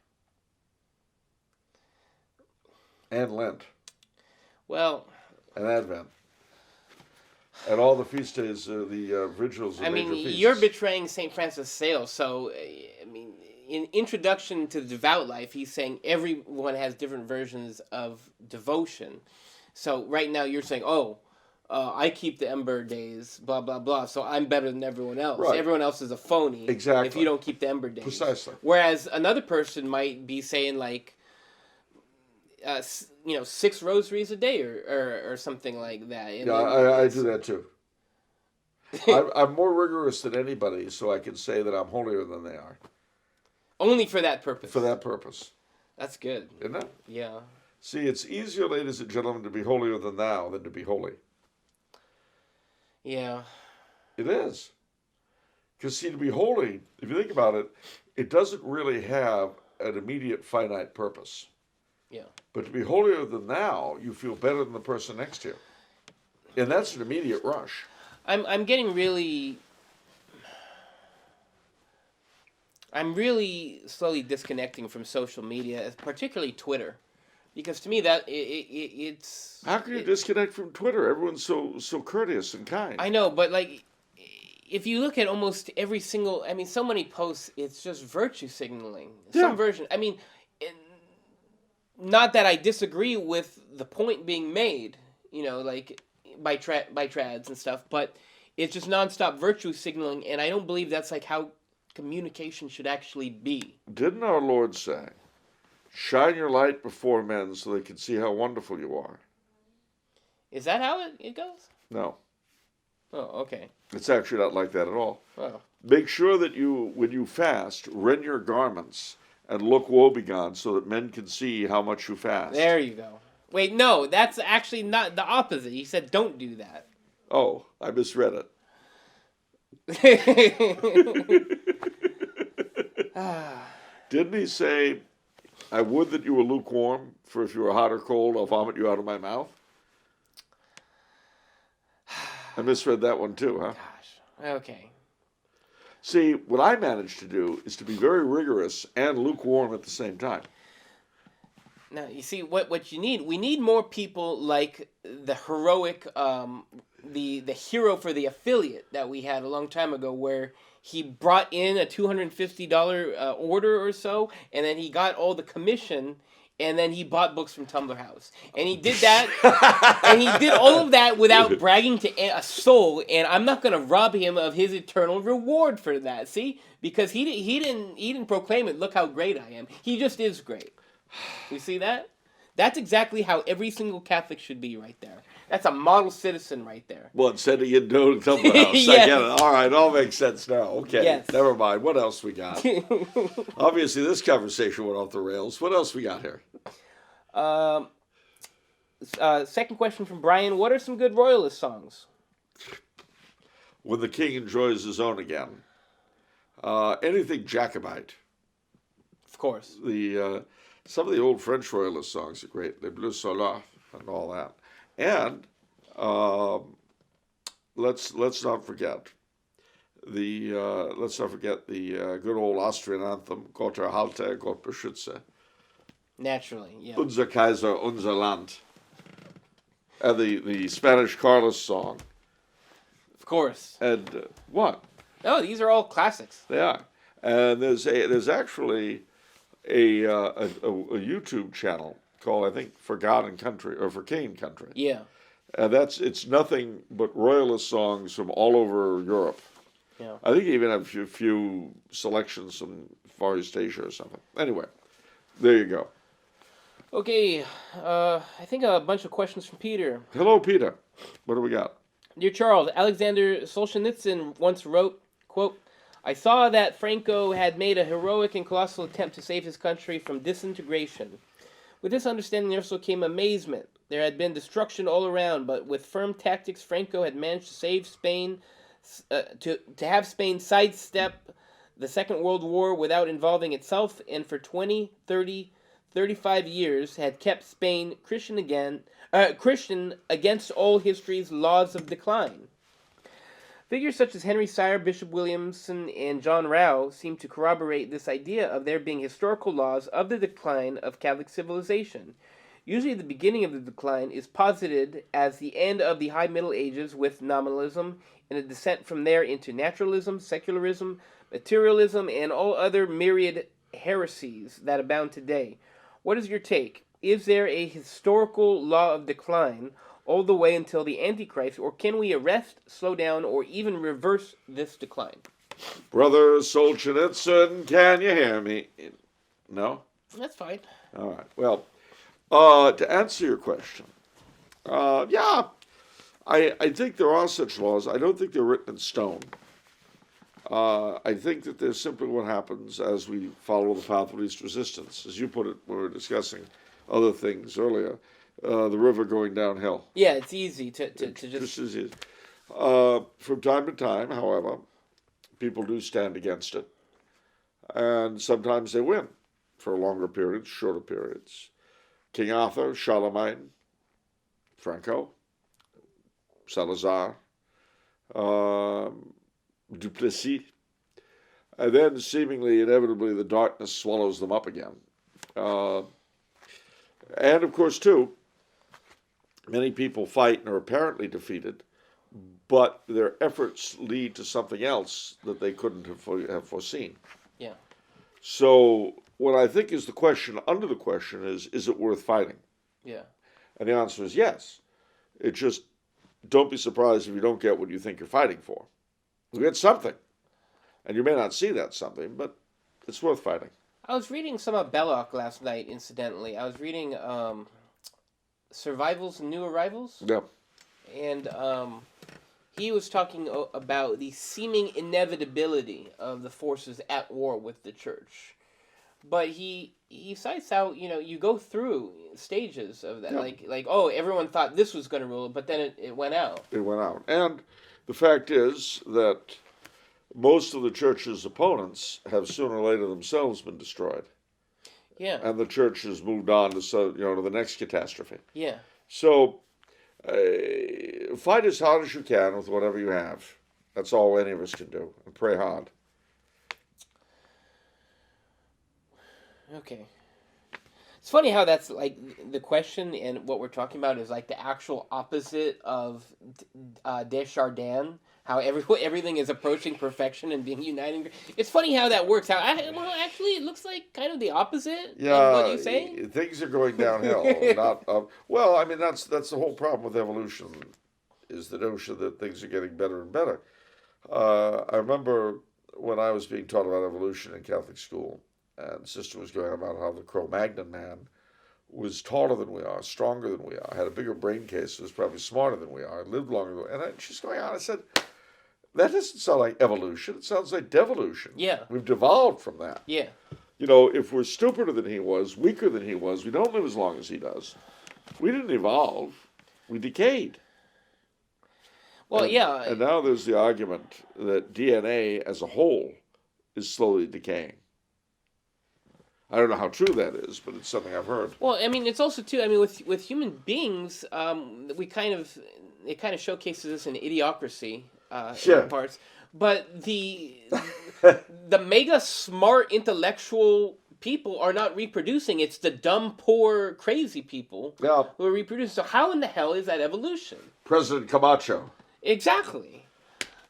And Lent.
Well.
And Advent. And all the feast days, the vigils are
I
major
mean,
feasts.
you're betraying St. Francis of Sales. So, I mean, in Introduction to the Devout Life, he's saying everyone has different versions of devotion. So right now you're saying, I keep the Ember days, blah, blah, blah, so I'm better than everyone else.
Right.
Everyone else is a phony
Exactly.
if you don't keep the Ember days.
Precisely.
Whereas another person might be saying, like, 6 rosaries a day or something like that. And
I do that too. I'm more rigorous than anybody, so I can say that I'm holier than they are.
Only for that purpose.
For that purpose.
That's good.
Isn't it?
Yeah.
See, it's easier, ladies and gentlemen, to be holier than thou than to be holy.
Yeah.
It is. Because, see, to be holy, if you think about it, it doesn't really have an immediate finite purpose.
Yeah.
But to be holier than thou, you feel better than the person next to you. And that's an immediate rush.
I'm getting really... I'm really slowly disconnecting from social media, particularly Twitter. Because to me, that it's...
How can you disconnect from Twitter? Everyone's so courteous and kind.
I know, but like, if you look at almost every single... I mean, so many posts, it's just virtue signaling.
Yeah.
Some version. I mean, not that I disagree with the point being made, like by trads and stuff, but it's just nonstop virtue signaling, and I don't believe that's like how communication should actually be.
Didn't our Lord say, shine your light before men so they can see how wonderful you are?
Is that how it goes?
No.
Oh, okay.
It's actually not like that at all.
Oh.
Make sure that you, when you fast, rend your garments and look woebegone so that men can see how much you fast.
There you go. Wait, no, that's actually not the opposite. He said don't do that.
Oh, I misread it. Didn't he say, I would that you were lukewarm, for if you were hot or cold, I'll vomit you out of my mouth? I misread that one too, huh?
Gosh. Okay.
See, what I managed to do is to be very rigorous and lukewarm at the same time.
Now, you see, what you need, we need more people like the heroic, the hero for the affiliate that we had a long time ago, where he brought in a $250 order or so, and then he got all the commission, and then he bought books from Tumblr House. And he did that, and he did all of that without bragging to a soul, and I'm not going to rob him of his eternal reward for that, see? Because he didn't proclaim it, look how great I am. He just is great. You see that? That's exactly how every single Catholic should be right there. That's a model citizen right there.
Well, sending you to Tumblr House.
Yes.
I get it. All right, all makes sense now. Okay,
yes.
Never mind. What else we got? Obviously, this conversation went off the rails. What else we got here?
Second question from Brian. What are some good Royalist songs?
When the King enjoys his own again. Anything Jacobite.
Of course.
Some of the old French Royalist songs are great. Les Bleus Soleils and all that. And let's not forget the good old Austrian anthem, Gott erhalte, Gott beschütze.
Naturally, yeah.
Unser Kaiser, unser Land. And the Spanish Carlos song.
Of course.
And what?
No, these are all classics.
They are. And there's actually a YouTube channel called, I think, Forgotten Country, or For King Country.
Yeah.
And it's nothing but Royalist songs from all over Europe.
Yeah.
I think you even have a few selections from Far East Asia or something. Anyway, there you go.
Okay, I think a bunch of questions from Peter.
Hello, Peter. What do we got?
Dear Charles, Alexander Solzhenitsyn once wrote, quote, I saw that Franco had made a heroic and colossal attempt to save his country from disintegration. With this understanding there also came amazement. There had been destruction all around, but with firm tactics Franco had managed to save Spain, to have Spain sidestep the Second World War without involving itself, and for 20, 30, 35 years had kept Spain Christian against all history's laws of decline. Figures such as Henry Sire, Bishop Williamson, and John Rao seem to corroborate this idea of there being historical laws of the decline of Catholic civilization. Usually the beginning of the decline is posited as the end of the High Middle Ages with nominalism and a descent from there into naturalism, secularism, materialism, and all other myriad heresies that abound today. What is your take? Is there a historical law of decline all the way until the Antichrist, or can we arrest, slow down, or even reverse this decline?
Brother Solzhenitsyn, can you hear me? No?
That's fine.
All right. Well, to answer your question, yeah, I think there are such laws. I don't think they're written in stone. I think that there's simply what happens as we follow the path of least resistance. As you put it, we were discussing other things earlier, the river going downhill.
Yeah, it's easy to just...
Easy. From time to time, however, people do stand against it. And sometimes they win for longer periods, shorter periods. King Arthur, Charlemagne, Franco, Salazar, Duplessis, and then seemingly, inevitably, the darkness swallows them up again. And of course, too, many people fight and are apparently defeated, but their efforts lead to something else that they couldn't have foreseen.
Yeah.
So what I think is the question under the question is it worth fighting?
Yeah.
And the answer is yes. It just, don't be surprised if you don't get what you think you're fighting for. You get something. And you may not see that something, but it's worth fighting.
I was reading some of Belloc last night, incidentally. I was reading Survivals and New Arrivals.
Yeah.
And he was talking about the seeming inevitability of the forces at war with the church. But he cites out, you go through stages of that. Yeah. Like, oh, everyone thought this was going to rule, but then it went out.
It went out. And the fact is that most of the church's opponents have sooner or later themselves been destroyed.
Yeah.
And the church has moved on to the next catastrophe.
Yeah.
So fight as hard as you can with whatever you have. That's all any of us can do. And pray hard.
Okay. It's funny how that's like the question and what we're talking about is like the actual opposite of Desjardins. How everything is approaching perfection and being united. It's funny how that works out. Actually, it looks like kind of the opposite of what you're saying.
Things are going downhill, not up. Well, I mean, that's the whole problem with evolution, is the notion that things are getting better and better. I remember when I was being taught about evolution in Catholic school, and Sister was going about how the Cro-Magnon man was taller than we are, stronger than we are, had a bigger brain case, was probably smarter than we are, lived longer than we are. And she's going on, I said, that doesn't sound like evolution. It sounds like devolution.
Yeah.
We've devolved from that.
Yeah.
If we're stupider than he was, weaker than he was, we don't live as long as he does. We didn't evolve. We decayed.
Well, yeah.
And now there's the argument that DNA as a whole is slowly decaying. I don't know how true that is, but it's something I've heard.
Well, I mean, it's also too. I mean, with human beings, it kind of showcases this in idiocracy in parts. But the mega smart intellectual people are not reproducing. It's the dumb, poor, crazy people who are reproducing. So how in the hell is that evolution?
President Camacho.
Exactly.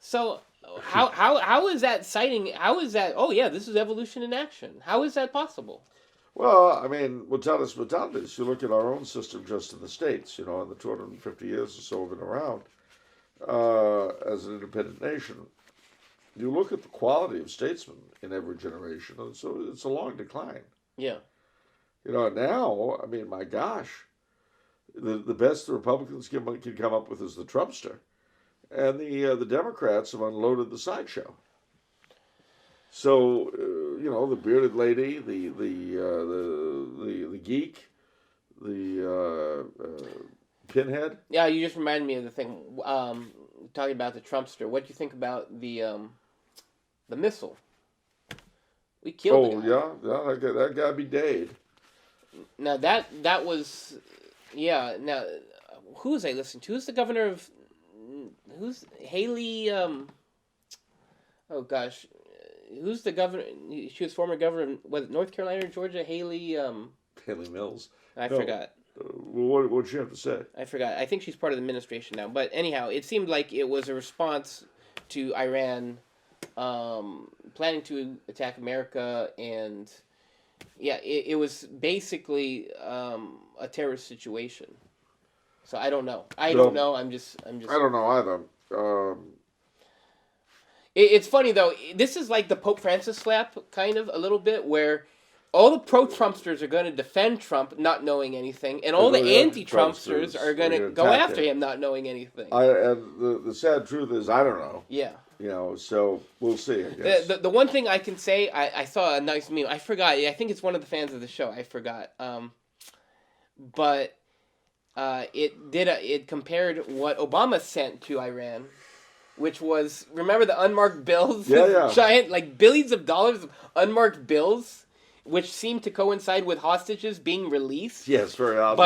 So. How is that citing? How is that? Oh yeah, this is evolution in action. How is that possible?
Well, I mean, mutatis mutandis. You look at our own system just in the States. In the 250 years or so we've been around as an independent nation. You look at the quality of statesmen in every generation, and so it's a long decline.
Yeah.
Now, I mean, my gosh, the best the Republicans can come up with is the Trumpster. And the Democrats have unloaded the sideshow. So the bearded lady, the geek, the pinhead.
Yeah, you just reminded me of the thing talking about the Trumpster. What do you think about the missile? We killed.
Oh yeah, that got to be Dade.
Now that was Now who was I listening to? Who's the governor of? Who's Haley? Oh gosh, who's the governor? She was former governor of North Carolina or Georgia. Haley.
Haley Mills.
I forgot.
What'd she have to say?
I forgot. I think she's part of the administration now. But anyhow, it seemed like it was a response to Iran planning to attack America, and it was basically a terrorist situation. So I don't know. I don't know. I'm just.
I don't know either.
It's funny though. This is like the Pope Francis slap, kind of a little bit, where all the pro-Trumpsters are going to defend Trump, not knowing anything, and all the anti-Trumpsters are going to go after him, not knowing anything.
And the sad truth is, I don't know.
Yeah.
So we'll see. I guess.
The one thing I can say, I saw a nice meme. I forgot. I think it's one of the fans of the show. I forgot. But it compared what Obama sent to Iran, which was, remember the unmarked bills?
Yeah.
Giant, like billions of dollars of unmarked bills, which seemed to coincide with hostages being released.
Yes, very odd.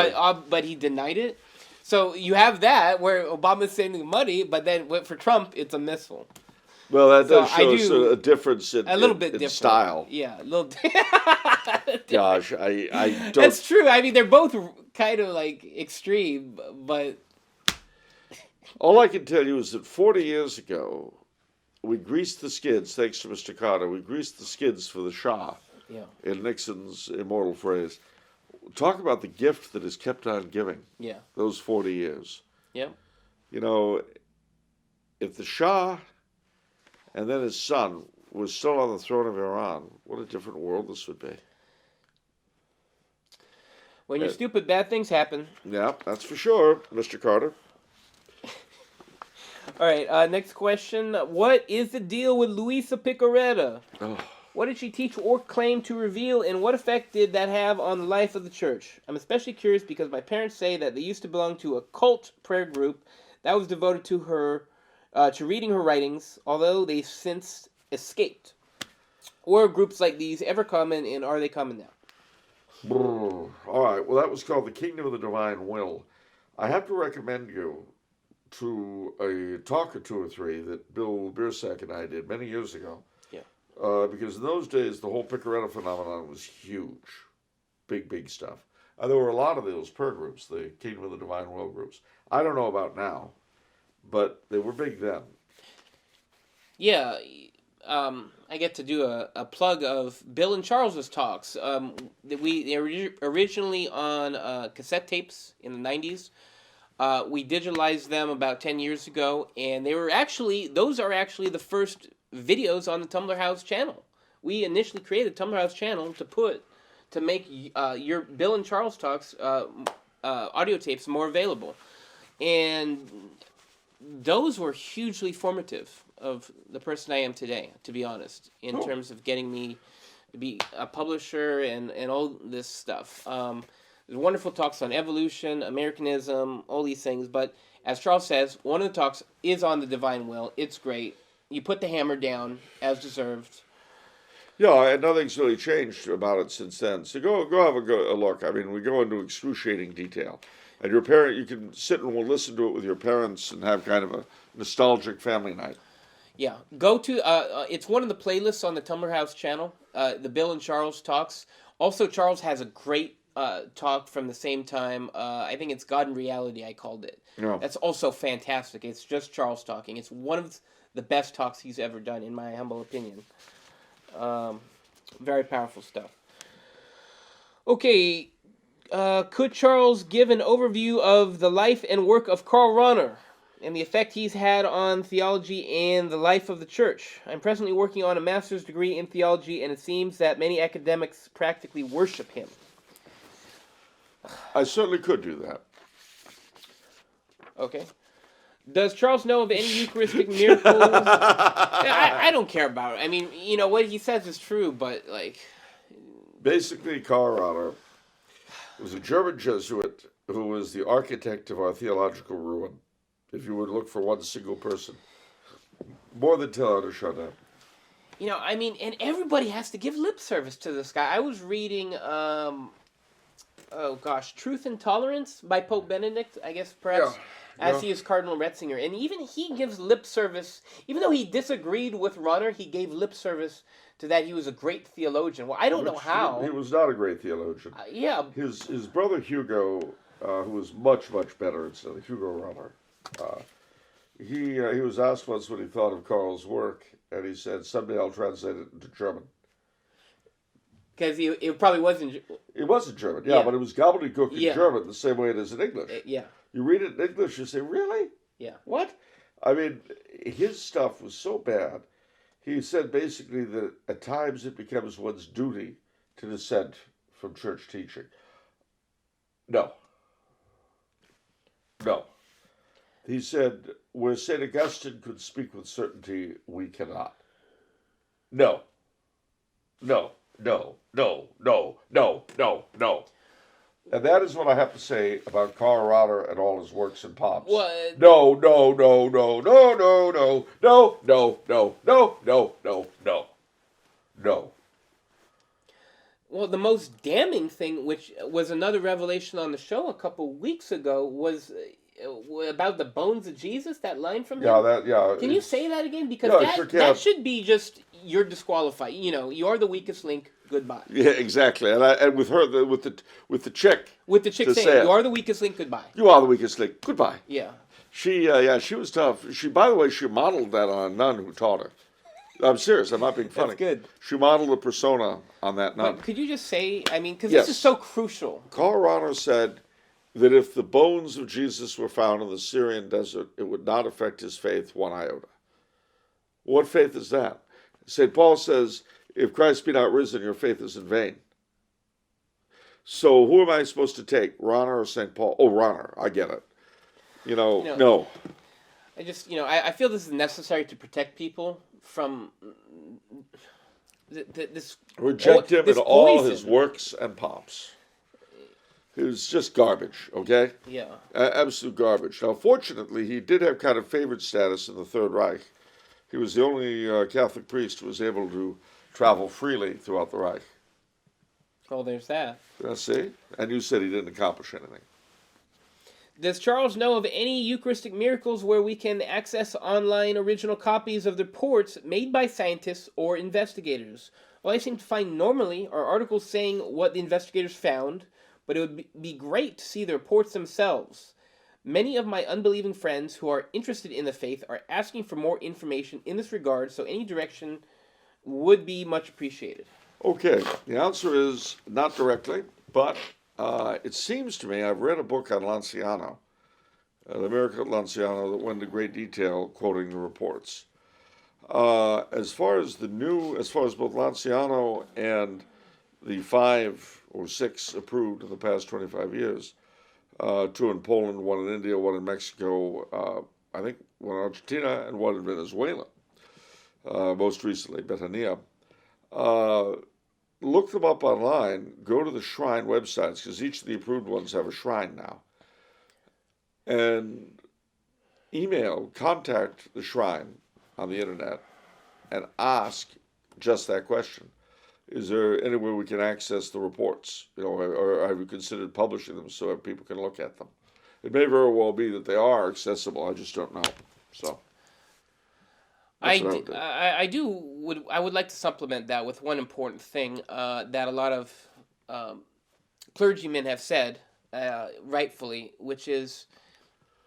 But he denied it. So you have that where Obama's sending money, but then for Trump, it's a missile.
Well, that does show a difference in,
a little bit different
style.
Yeah, a little.
Gosh, I don't.
That's true. I mean, they're both kind of like extreme, but.
All I can tell you is that 40 years ago, we greased the skids, thanks to Mr. Carter, we greased the skids for the Shah, in Nixon's immortal phrase. Talk about the gift that has kept on giving.
Yeah.
Those 40 years.
Yeah.
If the Shah and then his son was still on the throne of Iran, what a different world this would be.
When you're stupid, bad things happen.
Yeah, that's for sure, Mr. Carter.
All right, next question. What is the deal with Luisa Piccarreta?
Oh.
What did she teach or claim to reveal, and what effect did that have on the life of the church? I'm especially curious because my parents say that they used to belong to a cult prayer group that was devoted to her, to reading her writings, although they've since escaped. Were groups like these ever common, and are they common now?
All right, well, that was called the Kingdom of the Divine Will. I have to recommend you to a talk or two or three that Bill Biersack and I did many years ago. Because in those days, the whole Piccarreta phenomenon was huge. Big stuff. There were a lot of those prayer groups, the Kingdom of the Divine Will groups. I don't know about now, but they were big then.
Yeah, I get to do a plug of Bill and Charles's talks. They were originally on cassette tapes in the 90s. We digitalized them about 10 years ago, and those are actually the first videos on the Tumblr House channel. We initially created Tumblr House channel to make your Bill and Charles talks audio tapes more available, and those were hugely formative of the person I am today, to be honest, in terms of getting me to be a publisher and all this stuff. There's wonderful talks on evolution, Americanism, all these things, but as Charles says, one of the talks is on the divine will. It's great. You put the hammer down, as deserved.
Yeah, and nothing's really changed about it since then. So go have a look. I mean, we go into excruciating detail. And you can sit and we'll listen to it with your parents and have kind of a nostalgic family night.
Yeah, go to, it's one of the playlists on the Tumblr House channel, the Bill and Charles talks. Also, Charles has a great talk from the same time. I think it's God and Reality, I called it.
Yeah.
That's also fantastic. It's just Charles talking. It's one of the best talks he's ever done, in my humble opinion. Very powerful stuff. Okay, could Charles give an overview of the life and work of Karl Rahner and the effect he's had on theology and the life of the church? I'm presently working on a master's degree in theology, and it seems that many academics practically worship him.
I certainly could do that.
Okay. Does Charles know of any Eucharistic miracles? I don't care about it. I mean, what he says is true, but,
Basically, Karl Rahner was a German Jesuit who was the architect of our theological ruin, if you would look for one single person. More than Teilhard or Chardin.
And everybody has to give lip service to this guy. I was reading, Truth and Tolerance by Pope Benedict, I guess, perhaps. as he is Cardinal Retzinger. And even he gives lip service, even though he disagreed with Rahner, he gave lip service to that he was a great theologian. Well, I don't know how.
He was not a great theologian.
Yeah.
His brother Hugo, who was much better, incidentally, Hugo Rahner, he was asked once what he thought of Karl's work, and he said, "Someday I'll translate it into German."
Because it probably wasn't.
It was in German, yeah, but it was gobbledygook in German the same way it is in English.
Yeah.
You read it in English, you say, "Really?
Yeah.
What?" I mean, his stuff was so bad. He said basically that at times it becomes one's duty to dissent from church teaching. No. He said, where St. Augustine could speak with certainty, we cannot. No. And that is what I have to say about Karl Rahner and all his works and pomps.
What?
No.
Well, the most damning thing, which was another revelation on the show a couple weeks ago, was about the bones of Jesus. That line from him. Can you say that again? Because that should be just you're disqualified. You are the weakest link. Goodbye.
Yeah, exactly. And with her, with the chick.
With the chick saying, "You are the weakest link. Goodbye."
You are the weakest link. Goodbye.
Yeah.
She was tough. By the way, she modeled that on a nun who taught her. I'm serious. I'm not being funny.
That's good.
She modeled the persona on that nun.
But could you just say? I mean, because this is so crucial.
Karl Rahner said that if the bones of Jesus were found in the Syrian desert, it would not affect his faith one iota. What faith is that? St. Paul says, if Christ be not risen, your faith is in vain. So who am I supposed to take, Rahner or St. Paul? Oh, Rahner, I get it. No.
I just, I feel this is necessary to protect people from this.
Reject him in all his works and pomps. It was just garbage, okay?
Yeah.
Absolute garbage. Now, fortunately, he did have kind of favored status in the Third Reich. He was the only Catholic priest who was able to travel freely throughout the Reich.
Oh, there's that.
See? And you said he didn't accomplish anything.
Does Charles know of any Eucharistic miracles where we can access online original copies of the reports made by scientists or investigators? All I seem to find normally are articles saying what the investigators found, but it would be great to see the reports themselves. Many of my unbelieving friends who are interested in the faith are asking for more information in this regard, so any direction would be much appreciated.
Okay, the answer is not directly, but it seems to me, I've read a book on Lanciano, the miracle of Lanciano, that went into great detail quoting the reports. As far as both Lanciano and the 5 or 6 approved in the past 25 years, 2 in Poland, 1 in India, 1 in Mexico, I think 1 in Argentina, and 1 in Venezuela, most recently, Betania. Look them up online, go to the shrine websites, because each of the approved ones have a shrine now, and contact the shrine on the internet, and ask just that question. Is there any way we can access the reports, or have you considered publishing them so that people can look at them? It may very well be that they are accessible, I just don't know. So. I would like to supplement that with one important thing that a lot of clergymen have said, rightfully, which is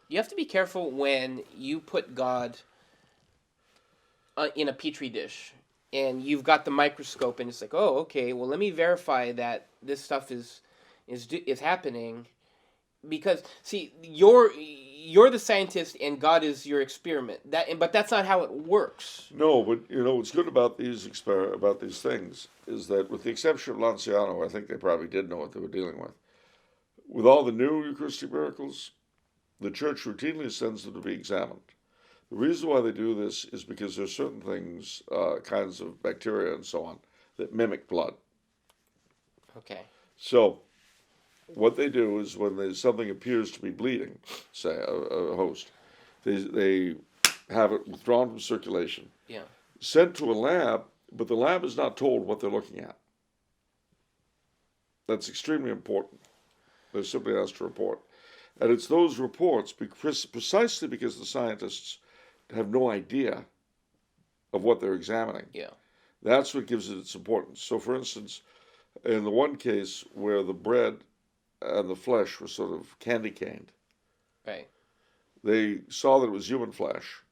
you have to be careful when you put God in a petri dish and you've got the microscope and it's like, oh, okay, well, let me verify that this stuff is happening. Because, see, you're the scientist and God is your experiment. But that's not how it works. No, but what's good about these things is that, with the exception of Lanciano, I think they probably did know what they were dealing with. With all the new Eucharistic miracles, the Church routinely sends them to be examined. The reason why they do this is because there are certain things, kinds of bacteria and so on, that mimic blood.
Okay.
So what they do is when something appears to be bleeding, say a host, they have it withdrawn from circulation, sent to a lab, but the lab is not told what they're looking at. That's extremely important. They're simply asked to report. And it's those reports, precisely because the scientists have no idea of what they're examining.
Yeah.
That's what gives it its importance. So, for instance, in the one case where the bread and the flesh were sort of candy caned,
Right.
they saw that it was human flesh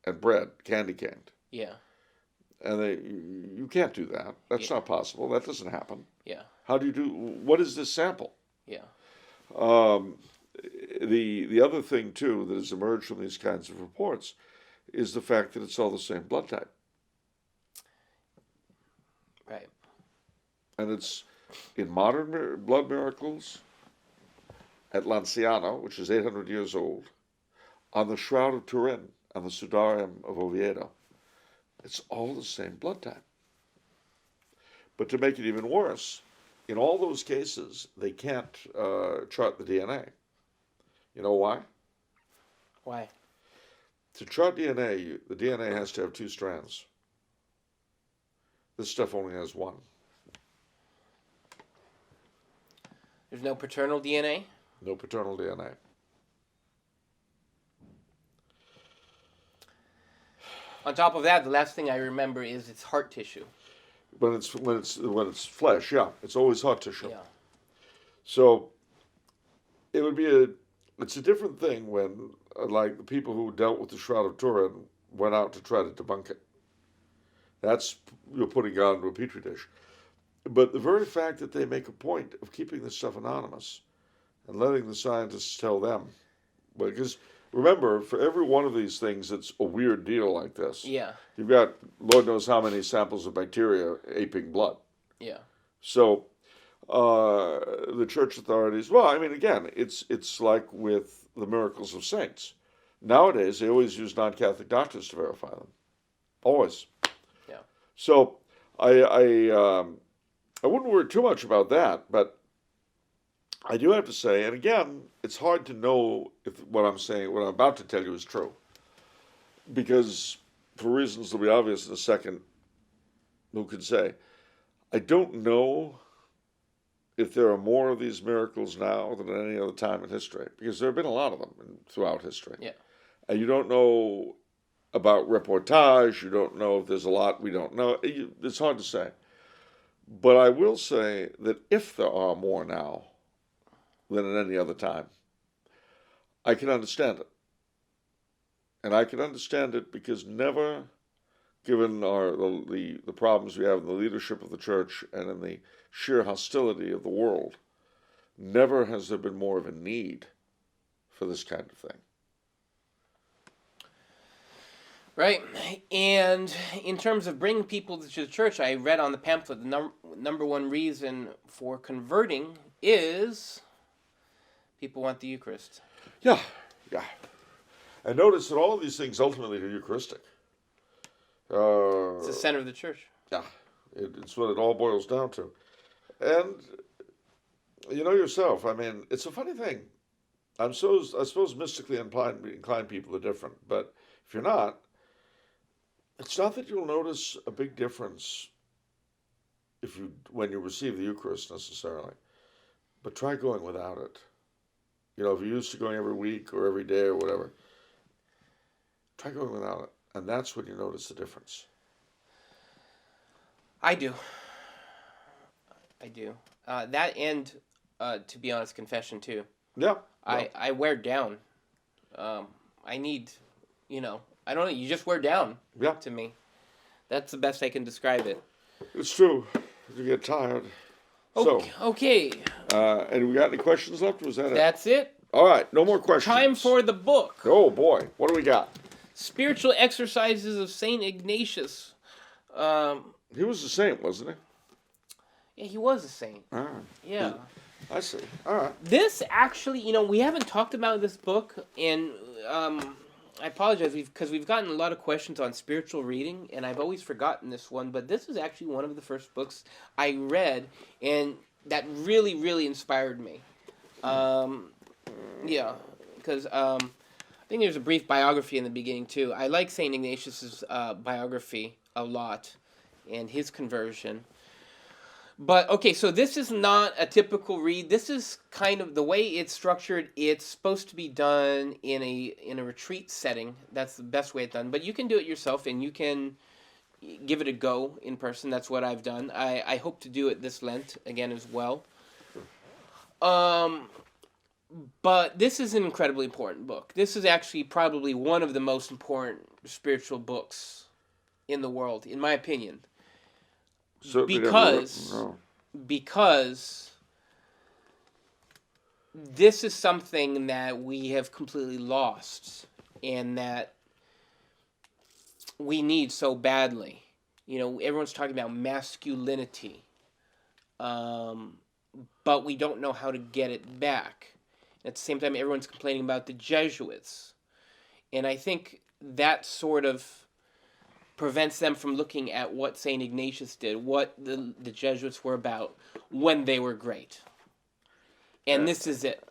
and bread candy caned.
Yeah.
And you can't do that. That's not possible. That doesn't happen.
Yeah.
How do you do? What is this sample?
Yeah.
The other thing too that has emerged from these kinds of reports is the fact that it's all the same blood type.
Right.
And it's in modern blood miracles at Lanciano, which is 800 years old, on the Shroud of Turin, on the Sudarium of Oviedo. It's all the same blood type. But to make it even worse, in all those cases, they can't chart the DNA. You know why?
Why?
To chart DNA, the DNA has to have 2 strands. This stuff only has 1.
There's no paternal DNA?
No paternal DNA.
On top of that, the last thing I remember is it's heart tissue.
When it's flesh, yeah, it's always heart tissue.
Yeah.
So it would be it's a different thing when like the people who dealt with the Shroud of Turin went out to try to debunk it. That's you're putting God into a petri dish. But the very fact that they make a point of keeping this stuff anonymous and letting the scientists tell them, because remember, for every one of these things, it's a weird deal like this.
Yeah.
You've got Lord knows how many samples of bacteria aping blood.
Yeah.
So the church authorities, well, I mean, again, it's like with the miracles of saints. Nowadays, they always use non-Catholic doctors to verify them. Always.
Yeah.
So I wouldn't worry too much about that, but I do have to say, and again, it's hard to know if what I'm about to tell you is true. Because for reasons that'll be obvious in a second, who can say? I don't know if there are more of these miracles now than at any other time in history, because there have been a lot of them throughout history.
Yeah.
And you don't know about reportage, you don't know if there's a lot we don't know. It's hard to say. But I will say that if there are more now than at any other time, I can understand it. And I can understand it because never, given the problems we have in the leadership of the church and in the sheer hostility of the world, never has there been more of a need for this kind of thing.
Right. And in terms of bringing people to the church, I read on the pamphlet the number one reason for converting is people want the Eucharist.
Yeah, yeah. And notice that all of these things ultimately are Eucharistic.
It's the center of the church.
Yeah, it's what it all boils down to. And you know yourself, I mean, it's a funny thing. I suppose mystically inclined people are different, but if you're not, it's not that you'll notice a big difference when you receive the Eucharist necessarily, but try going without it. You know, if you're used to going every week or every day or whatever, try going without it, and that's when you notice the difference.
I do. That and, to be honest, confession too.
Yeah.
I wear down. I need, I don't know, you just wear down to me. That's the best I can describe it.
It's true. You get tired.
Okay.
And we got any questions left, or was that it?
That's it.
All right, no more questions.
Time for the book.
Oh, boy. What do we got?
Spiritual Exercises of St. Ignatius.
He was a saint, wasn't he?
Yeah, he was a saint.
Ah,
yeah.
I see. All right.
This actually, we haven't talked about this book, and I apologize because we've gotten a lot of questions on spiritual reading, and I've always forgotten this one, but this is actually one of the first books I read, and that really, really inspired me. Yeah, because I think there's a brief biography in the beginning, too. I like St. Ignatius's biography a lot, and his conversion. But okay, so this is not a typical read. This is kind of the way it's structured. It's supposed to be done in a retreat setting. That's the best way it's done. But you can do it yourself, and you can give it a go in person. That's what I've done. I hope to do it this Lent again as well. But this is an incredibly important book. This is actually probably one of the most important spiritual books in the world, in my opinion.
Certainly
Because this is something that we have completely lost and that we need so badly. You know, everyone's talking about masculinity, but we don't know how to get it back. At the same time, everyone's complaining about the Jesuits. And I think that sort of prevents them from looking at what St. Ignatius did, what the Jesuits were about when they were great. And this is it.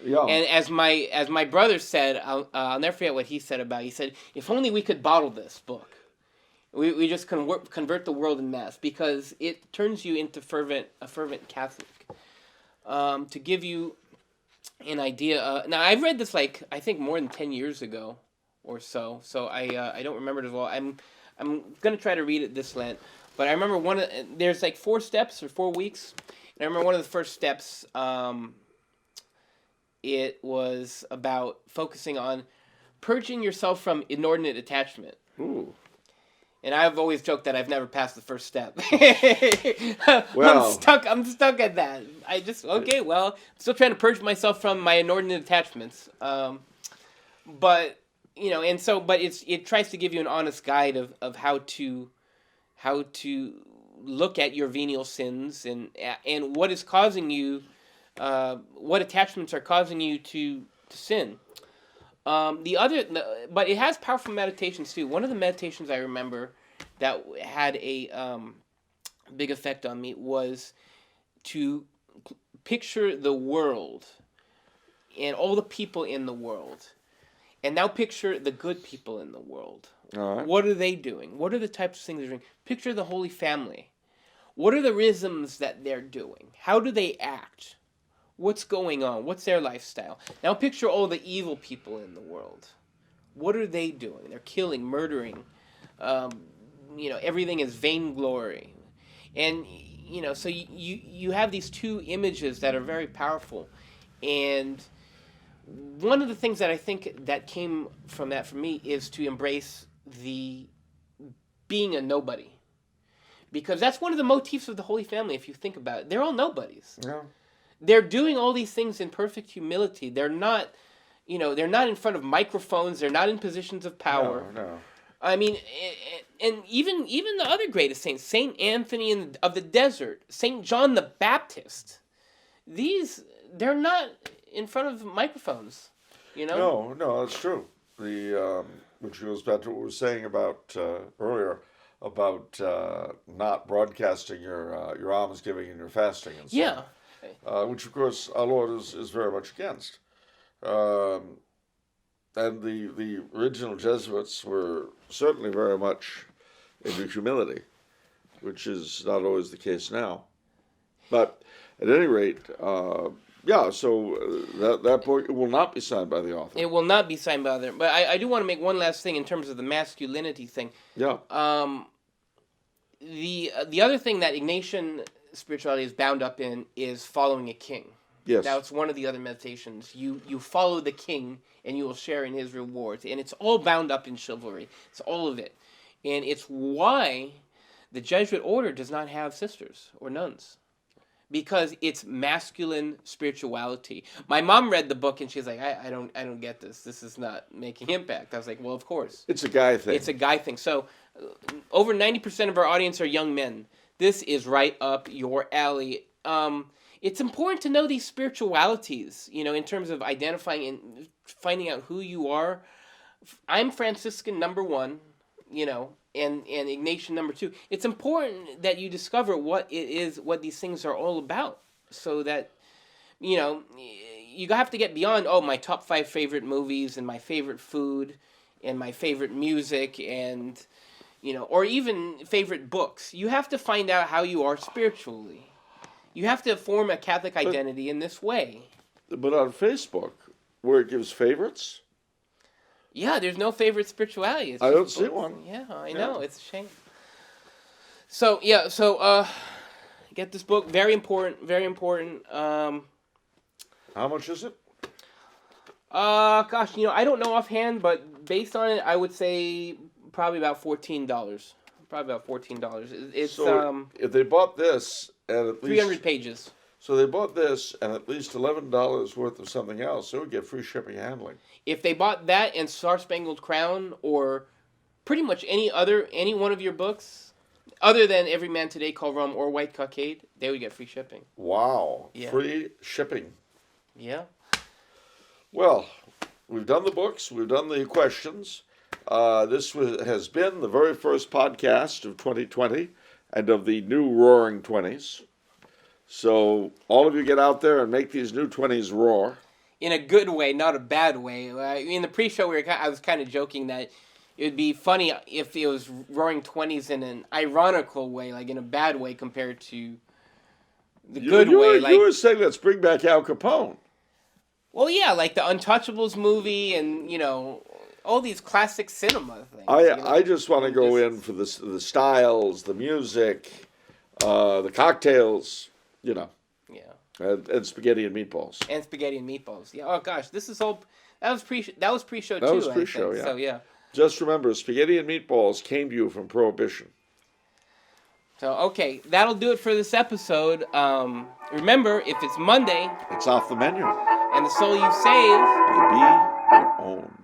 Yeah.
And as my brother said, I'll never forget what he said about it. He said, if only we could bottle this book. We just convert the world en masse, because it turns you into a fervent Catholic. To give you an idea, now I've read this I think more than 10 years ago or so. So I don't remember it as well. I'm gonna try to read it this Lent, but I remember there's 4 steps or 4 weeks, and I remember one of the first steps. It was about focusing on purging yourself from inordinate attachment.
Ooh.
And I've always joked that I've never passed the first step.
Well,
I'm stuck at that. I'm still trying to purge myself from my inordinate attachments. But it tries to give you an honest guide of how to look at your venial sins and what is causing you, what attachments are causing you to sin. But it has powerful meditations too. One of the meditations I remember that had a big effect on me was to picture the world and all the people in the world. And now picture the good people in the world.
All right.
What are they doing? What are the types of things they're doing? Picture the Holy Family. What are the rhythms that they're doing? How do they act? What's going on? What's their lifestyle? Now picture all the evil people in the world. What are they doing? They're killing, murdering. Everything is vainglory. And, so you have these two images that are very powerful. And one of the things that I think that came from that for me is to embrace the being a nobody. Because that's one of the motifs of the Holy Family, if you think about it. They're all nobodies.
Yeah.
They're doing all these things in perfect humility. They're not, they're not in front of microphones. They're not in positions of power.
No.
I mean, and even the other greatest saints, Saint Anthony of the Desert, Saint John the Baptist, they're not in front of microphones,
No, that's true. Which goes back to what we were saying about earlier about not broadcasting your almsgiving and your fasting and so on.
Yeah.
Which, of course, our Lord is very much against. And the original Jesuits were certainly very much into humility, which is not always the case now. But at any rate, so that book will not be signed by the author.
It will not be signed by the author. But I do want to make one last thing in terms of the masculinity thing.
Yeah.
The other thing that Ignatian spirituality is bound up in is following a king.
Yes.
Now, it's one of the other meditations. You follow the king, and you will share in his rewards. And it's all bound up in chivalry. It's all of it. And it's why the Jesuit order does not have sisters or nuns. Because it's masculine spirituality. My mom read the book, and she's like, I don't get this. This is not making impact. I was like, well, of course.
It's a guy thing.
It's a guy thing. So over 90% of our audience are young men. This is right up your alley. It's important to know these spiritualities, in terms of identifying and finding out who you are. I'm Franciscan number 1, and Ignatian number 2. It's important that you discover what it is, what these things are all about, so that, you have to get beyond, my top 5 favorite movies and my favorite food and my favorite music and, or even favorite books. You have to find out how you are spiritually. You have to form a Catholic identity in this way.
But on Facebook, where it gives favorites?
Yeah, there's no favorite spirituality.
I don't see one.
Yeah, I know. It's a shame. So, get this book. Very important, very important.
How much is it?
Gosh, I don't know offhand, but based on it, I would say probably about $14. Probably about $14. It's
so if they bought this and at least
300 pages.
So they bought this and at least $11 worth of something else, they would get free shipping and handling.
If they bought that and Star Spangled Crown or pretty much any one of your books, other than Every Man Today, Karl Rahner, or White Cockade, they would get free shipping.
Wow.
Yeah.
Free shipping.
Yeah.
Well, we've done the books. We've done the questions. This has been the very first podcast of 2020 and of the new Roaring 20s. So all of you get out there and make these new 20s roar.
In a good way, not a bad way. In the pre-show, I was kind of joking that it would be funny if it was Roaring 20s in an ironical way, like in a bad way compared to the good way.
You were saying let's bring back Al Capone.
Well, yeah, like the Untouchables movie and, all these classic cinema things.
I just want to go in for the styles, the music, the cocktails,
Yeah.
and spaghetti and meatballs.
And spaghetti and meatballs. Yeah. Oh gosh, this is all. That was pre-show too.
That was pre-show.
I think.
Yeah.
So yeah.
Just remember, spaghetti and meatballs came to you from Prohibition.
So okay, that'll do it for this episode. Remember, if it's Monday,
it's off the menu.
And the soul you save
may be your own.